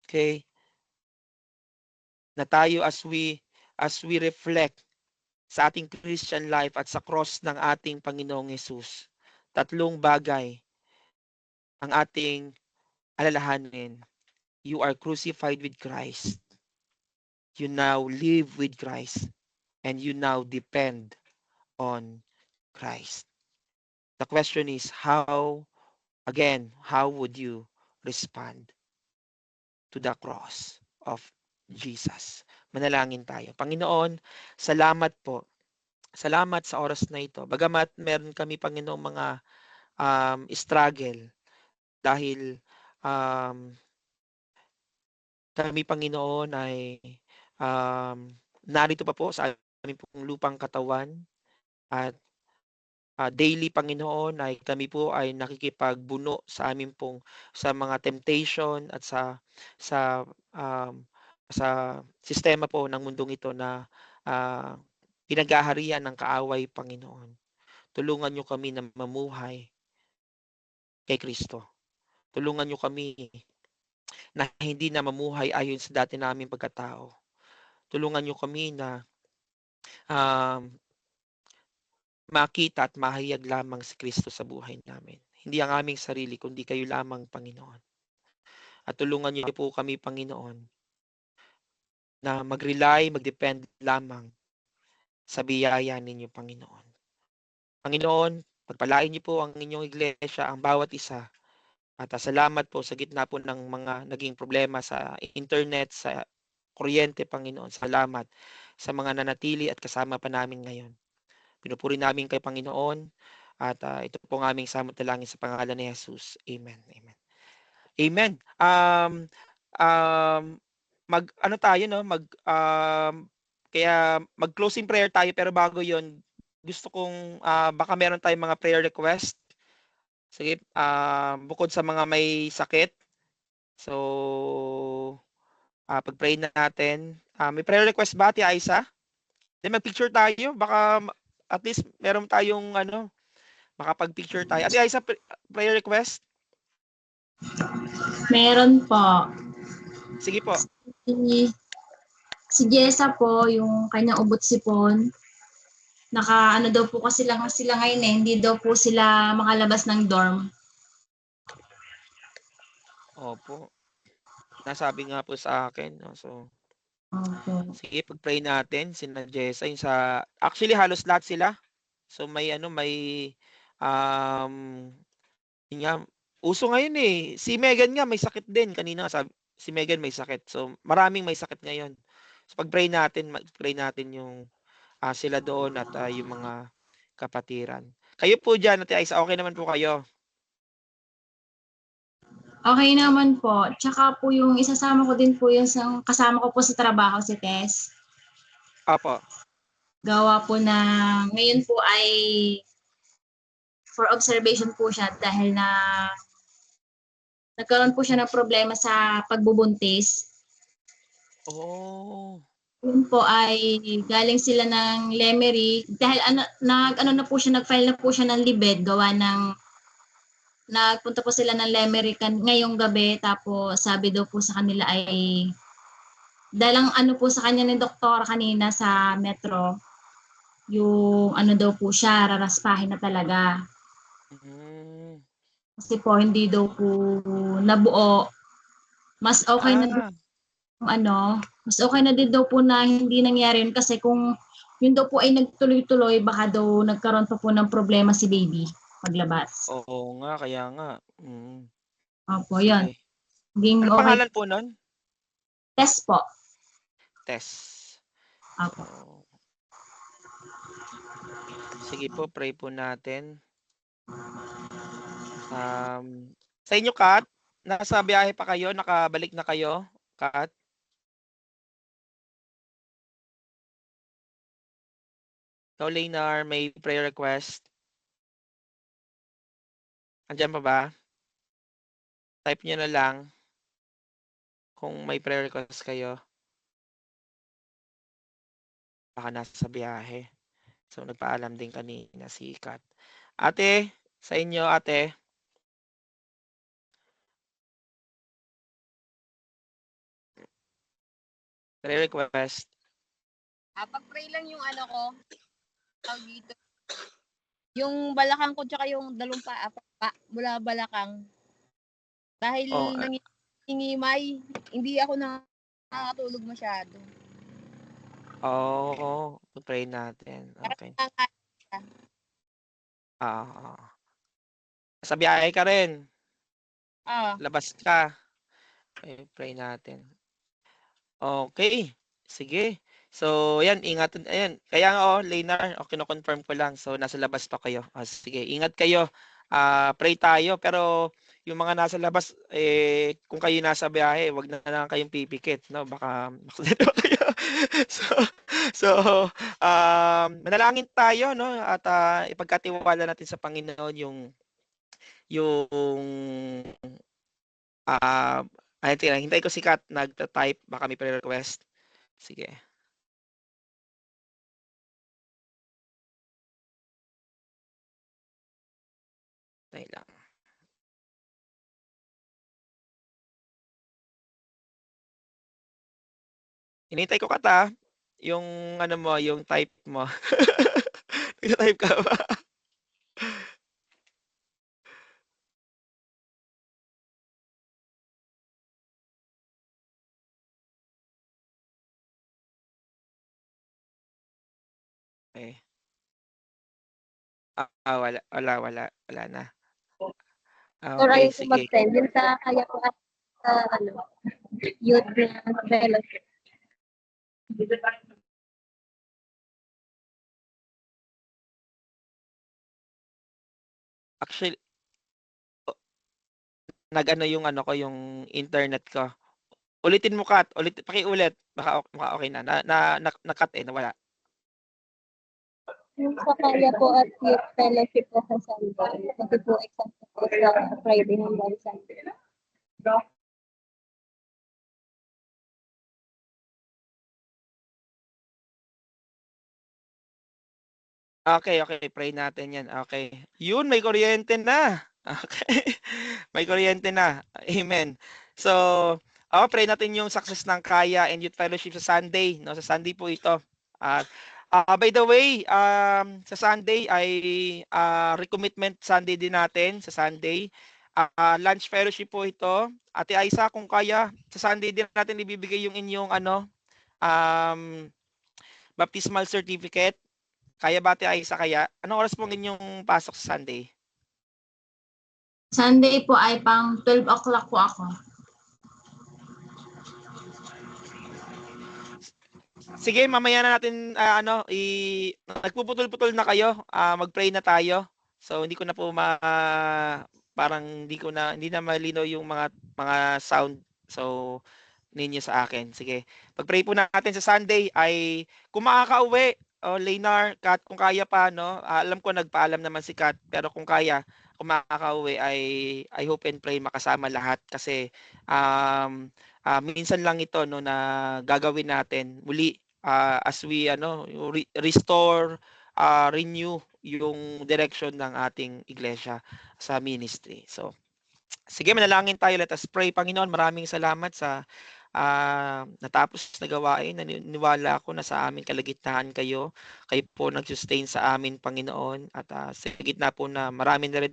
okay, na tayo as we reflect sa ating Christian life at sa cross ng ating Panginoong Hesus, tatlong bagay ang ating alalahanin. You are crucified with Christ. You now live with Christ. And you now depend on Christ. The question is, how would you respond to the cross of Jesus? Manalangin tayo. Panginoon, salamat po. Salamat sa oras na ito. Bagamat meron kami, Panginoon, mga struggle dahil kami, Panginoon, ay narito pa po sa aming pong lupang katawan at daily, Panginoon, ay kami po ay nakikipagbuno sa amin pong sa mga temptation at sa sistema po ng mundong ito na pinaghaharian ng kaaway, Panginoon. Tulungan niyo kami na mamuhay kay Kristo. Tulungan niyo kami na hindi na mamuhay ayon sa dati naming pagkatao. Tulungan niyo kami na makita at mahayag lamang si Kristo sa buhay namin. Hindi ang aming sarili, kundi kayo lamang, Panginoon. At tulungan niyo po kami, Panginoon, na mag-depend lamang sa biyaya ninyo, Panginoon. Panginoon, pagpalain niyo po ang inyong iglesia, ang bawat isa. At salamat po sa gitna po ng mga naging problema sa internet, sa kuryente, Panginoon. Salamat sa mga nanatili at kasama pa namin ngayon. Pinupuri namin kay Panginoon at ito po ang aming samot-dalangin sa pangalan ni Jesus. Amen. Amen. Amen. Kaya mag-closing prayer tayo, pero bago 'yon, gusto kong baka meron tayong mga prayer request. Sige, bukod sa mga may sakit. So pag-pray natin. May prayer request ba, Ate Aisa? Then mag-picture tayo, baka at least meron tayong makapag-picture tayo. Ate Aisa, prayer request? Meron po. Sige po. Si Jessa po, yung kanyang ubot sipon, daw po kasi sila ngayon hindi daw po sila makalabas ng dorm. Opo. Nasabi nga po sa akin, no? So Okay. sige, pag-pray natin sina Jessa, actually halos lahat sila. So may yun nga, uso ngayon si Megan nga may sakit din kanina, sabi si Megan may sakit. So maraming may sakit ngayon. So pag-pray natin yung sila doon at yung mga kapatiran. Kayo po diyan, Ate Aisa, okay naman po kayo? Okay naman po. Tsaka po yung isasama ko din po yung kasama ko po sa trabaho, si Tess. Apo. Gawa po na ngayon po ay for observation po siya dahil na nagkaroon po siya ng problema sa pagbubuntis. Oh. Yun po ay galing sila ng Lemery dahil na po siya, nag-file na po siya ng libed gawa ng nagpunta po sila ng Lemerican ngayong gabi, tapos sabi daw po sa kanila ay dalang ano po sa kanya ni doktor kanina sa Metro, yung ano daw po siya, raraspahin na talaga. Mm. Kasi po hindi daw po nabuo. Mas okay na din mas okay na din daw po na hindi nangyari yun kasi kung yun daw po ay nagtuloy-tuloy, baka daw nagkaroon pa po ng problema si baby paglabas. Oo nga, kaya nga. Opo, yun. Sige. Hindi Ano okay. pangalan po nun? Test po. Tess. Opo. So, sige po, pray po natin. Sa inyo, Kat, nasa biyahe pa kayo? Nakabalik na kayo, Kat? So, Leynar, may prayer request? Andyan pa ba? Type nyo na lang kung may prayer request kayo. Baka nasa biyahe. So, nagpaalam din kanina si Kat. Ate, sa inyo, ate. Prayer request. Pag-pray lang yung ano ko, tawag dito. Yung balakang ko tsaka yung dalawang paa mula balakang. Dahil nangingimay, hindi ako nakakatulog masyado. Oo, pray natin. Okay. Sa biyahe ka rin. Labas ka. Okay, pray natin. Okay. Sige. So, yan, ingatan. Ayan. Kaya nga, Leynar, kino-confirm ko lang. So, nasa labas pa kayo. Sige, ingat kayo. Pray tayo. Pero, yung mga nasa labas, kung kayo nasa biyahe, wag na lang kayong pipikit, no? Baka maksidente pa kayo. so, manalangin tayo, no? At ipagkatiwala natin sa Panginoon yung hintay ko si Kat nagta-type, baka may prayer request. Sige. Tayo lang. Hinintay ko, Kat, yung ano mo, yung type mo. Nagta-type ka ba? Okay. Wala na. Okay, Ayun po sige. mag-send yun sa kaya ko at youth fellowship. Actually, nag-ano yung ano ko, yung internet ko. Ulitin mo, Kat. Pakiulit. Baka okay na. Na-cut nawala. Yung sa kaya po at youth fellowship po sa Sunday. Kasi po exam po sa Friday hanggang Sunday. Okay, pray natin yan. Okay. Yun, may kuryente na. Okay. May kuryente na. Amen. So, pray natin yung success ng Kaya and Youth Fellowship sa Sunday. No? Sa Sunday po ito. At by the way, sa Sunday ay recommitment Sunday din natin sa Sunday. Lunch fellowship po ito. Ate Aisa, kung kaya, sa Sunday din natin ibibigay yung inyong baptismal certificate. Kaya ba, Ate Aisa, kaya? Anong oras po inyong pasok sa Sunday? Sunday po ay pang 12 o'clock po ako. Sige, mamaya na natin nagpuputol-putol na kayo. Mag-pray na tayo. So hindi ko na po hindi na malinaw yung mga sound. So ninyo sa akin. Sige. Pag-pray po natin sa Sunday ay kung makakauwi, Leynar, Kat, kung kaya pa, no? Alam ko nagpaalam naman si Kat, pero kung kaya, kung makakauwi ay I hope and pray makasama lahat kasi minsan lang ito, no, na gagawin natin muli as we restore renew yung direction ng ating iglesia sa ministry. So, sige, manalangin tayo. Let us pray. Panginoon, maraming salamat sa natapos na gawain. Naniniwala ako na sa aming kalagitnaan kayo. Kayo po nag-sustain sa amin, Panginoon. At sa gitna po na marami na rin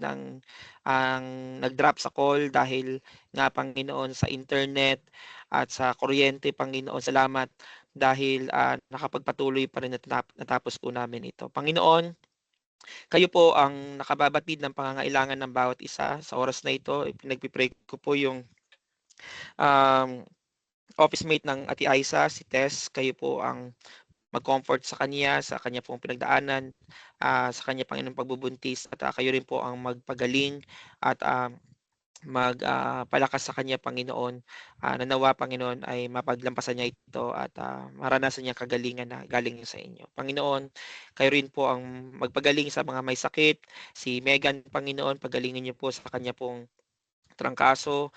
ang nag-drop sa call dahil nga, Panginoon, sa internet at sa kuryente, Panginoon. Salamat dahil nakapagpatuloy pa rin at natapos po namin ito. Panginoon, kayo po ang nakababatid ng pangangailangan ng bawat isa sa oras na ito. Pinagpipray ko po yung office mate ng Ate Aisa, si Tess. Kayo po ang mag-comfort sa kanya pong pinagdaanan, sa kanya Panginoon pagbubuntis, at kayo rin po ang magpagaling at magpalakas sa kanya, Panginoon. Nanawa, Panginoon, ay mapaglampasan niya ito at maranasan niya kagalingan na galing sa inyo. Panginoon, kayo rin po ang magpagaling sa mga may sakit. Si Megan, Panginoon, pagalingin niyo po sa kanya pong trangkaso.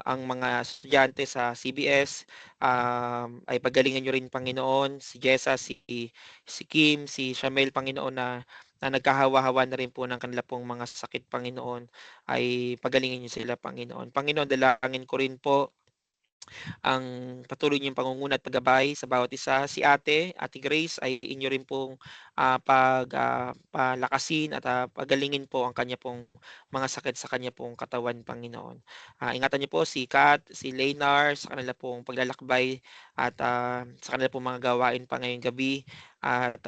Ang mga estudyante sa CBS ay pagalingan niyo rin, Panginoon. Si Jessa, si Kim, si Shamel, Panginoon, na nagkahawa-hawa na rin po ng kanila pong mga sakit, Panginoon, ay pagalingin niyo sila, Panginoon. Panginoon, dalangin ko rin po ang patuloy niyong pangunguna at paggabay sa bawat isa. Si Ate Grace, ay inyo rin pong palakasin at pagalingin po ang kanya pong mga sakit sa kanya pong katawan, Panginoon. Ingatan niyo po si Kat, si Leynar sa kanila pong paglalakbay at sa kanila pong mga gawain pa ngayong gabi. At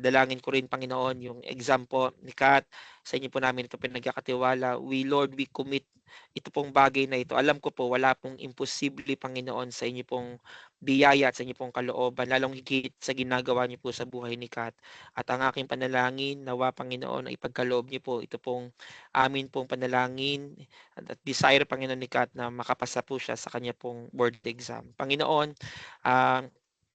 dalangin ko rin, Panginoon, yung exam po ni Kat. Sa inyo po namin ito pinagkakatiwala. Lord, we commit ito pong bagay na ito. Alam ko po, wala pong imposible, Panginoon, sa inyo pong biyaya at sa inyo pong kalooban, lalong higit sa ginagawa niyo po sa buhay ni Kat. At ang aking panalangin, nawa, Panginoon, ay ipagkaloob niyo po ito pong amin pong panalangin at desire, Panginoon, ni Kat na makapasa po siya sa kanya pong board exam. Panginoon,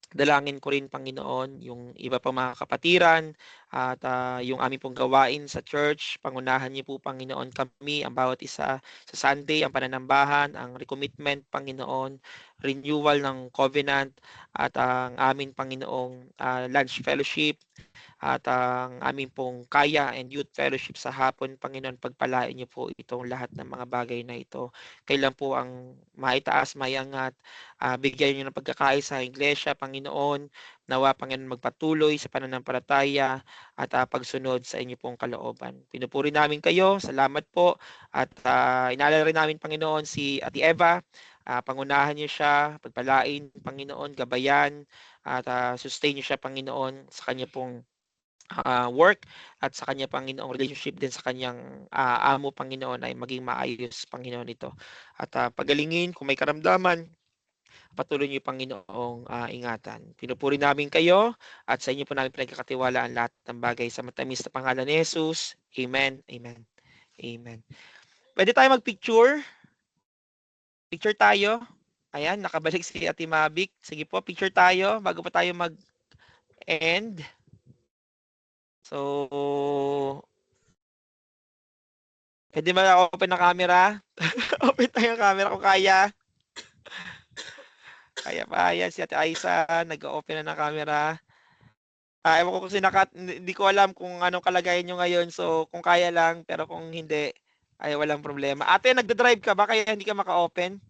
dalangin ko rin, Panginoon, yung iba pa mga kapatiran at yung aming pong gawain sa church. Pangunahan niyo po, Panginoon, kami, ang bawat isa sa Sunday, ang pananambahan, ang recommitment, Panginoon, renewal ng covenant, at ang aming, Panginoong, lunch fellowship, at ang aming pong kaya and youth fellowship sa hapon. Panginoon, pagpalain niyo po itong lahat ng mga bagay na ito. Kailan po ang maitaas, maiangat, bigyan niyo ng pagkakaisa sa iglesia, Panginoon. Nawa, Panginoon, magpatuloy sa pananampalataya at pagsunod sa inyo pong kalooban. Pinupuri namin kayo. Salamat po. At inaalala rin namin, Panginoon, si Ate Eva. Pangunahan niyo siya, pagpalain, Panginoon, gabayan, at sustain niyo siya, Panginoon, sa kanya pong work at sa kanya, Panginoong, relationship din sa kanyang amo, Panginoon, ay maging maayos, Panginoon, ito. At pagalingin kung may karamdaman, patuloy niyo, Panginoong, ingatan. Pinupuri namin kayo at sa inyo po namin pinagkakatiwalaan lahat ng bagay sa matamis na pangalan ni Jesus. Amen. Amen. Amen. Pwede tayo mag-picture? Picture tayo. Ayan, nakabalik si Ate Mavic. Sige po, picture tayo bago pa tayo mag-end. So, pwede ba open ang camera? Open tayo ang camera kung kaya. Kaya pa, ayan, si Ate Aisa, nag-open na ng camera. Ewan ko kung sinakat, hindi ko alam kung anong kalagayan nyo ngayon. So, kung kaya lang, pero kung hindi, ay walang problema. Ate, nagda-drive ka ba? Kaya hindi ka maka-open?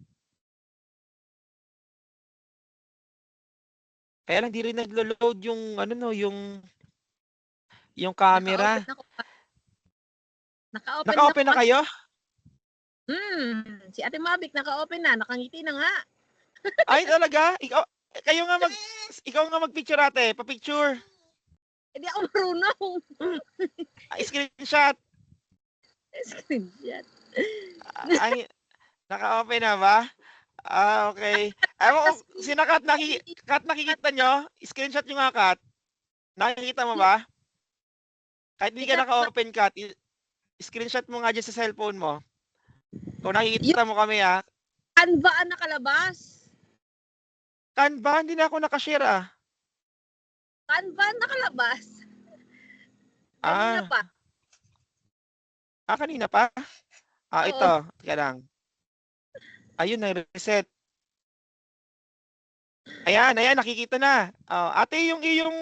Kaya lang, di rin naglo-load yung, yung camera. Naka-open na kayo? Si Ate Mavic naka-open na, nakangiti na nga. Ay, talaga? Ikaw nga mag-picture, ate. Pa-picture. Hindi ako marunong. Screenshot. Screenshot. Ay, naka-open na ba? Okay. Ewan ko, sina Kat, nakikita nyo? Screenshot nyo nga, Kat. Nakikita mo ba? Kahit hindi ka naka-open, Kat, screenshot mo nga dyan sa cellphone mo. Kung nakikita mo kami, Canva ang nakalabas. Canva, hindi na ako nakashare, Canva ang nakalabas. Kanina pa. Kanina pa? Oo. Ito. Teka lang. Ayun, nag-reset. Ayan, nakikita na. Ate, yung iyong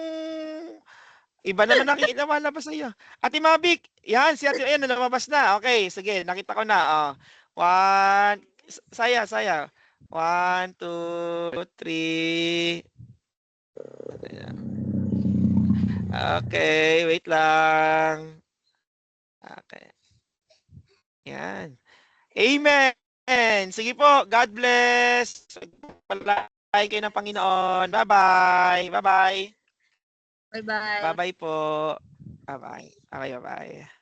Iba naman ang lumalabas sa'yo. Ate Mavic, yan, si Ate, ayan, lumabas na. Okay, sige, nakita ko na. Oh. Saya. 1, 2, 3. Okay, wait lang. Okay. Yan. Amen. Sige po, God bless. Pagpalain kayo ng Panginoon. Bye-bye. Bye-bye. Bye-bye. Bye-bye po. Bye-bye. Okay, bye-bye.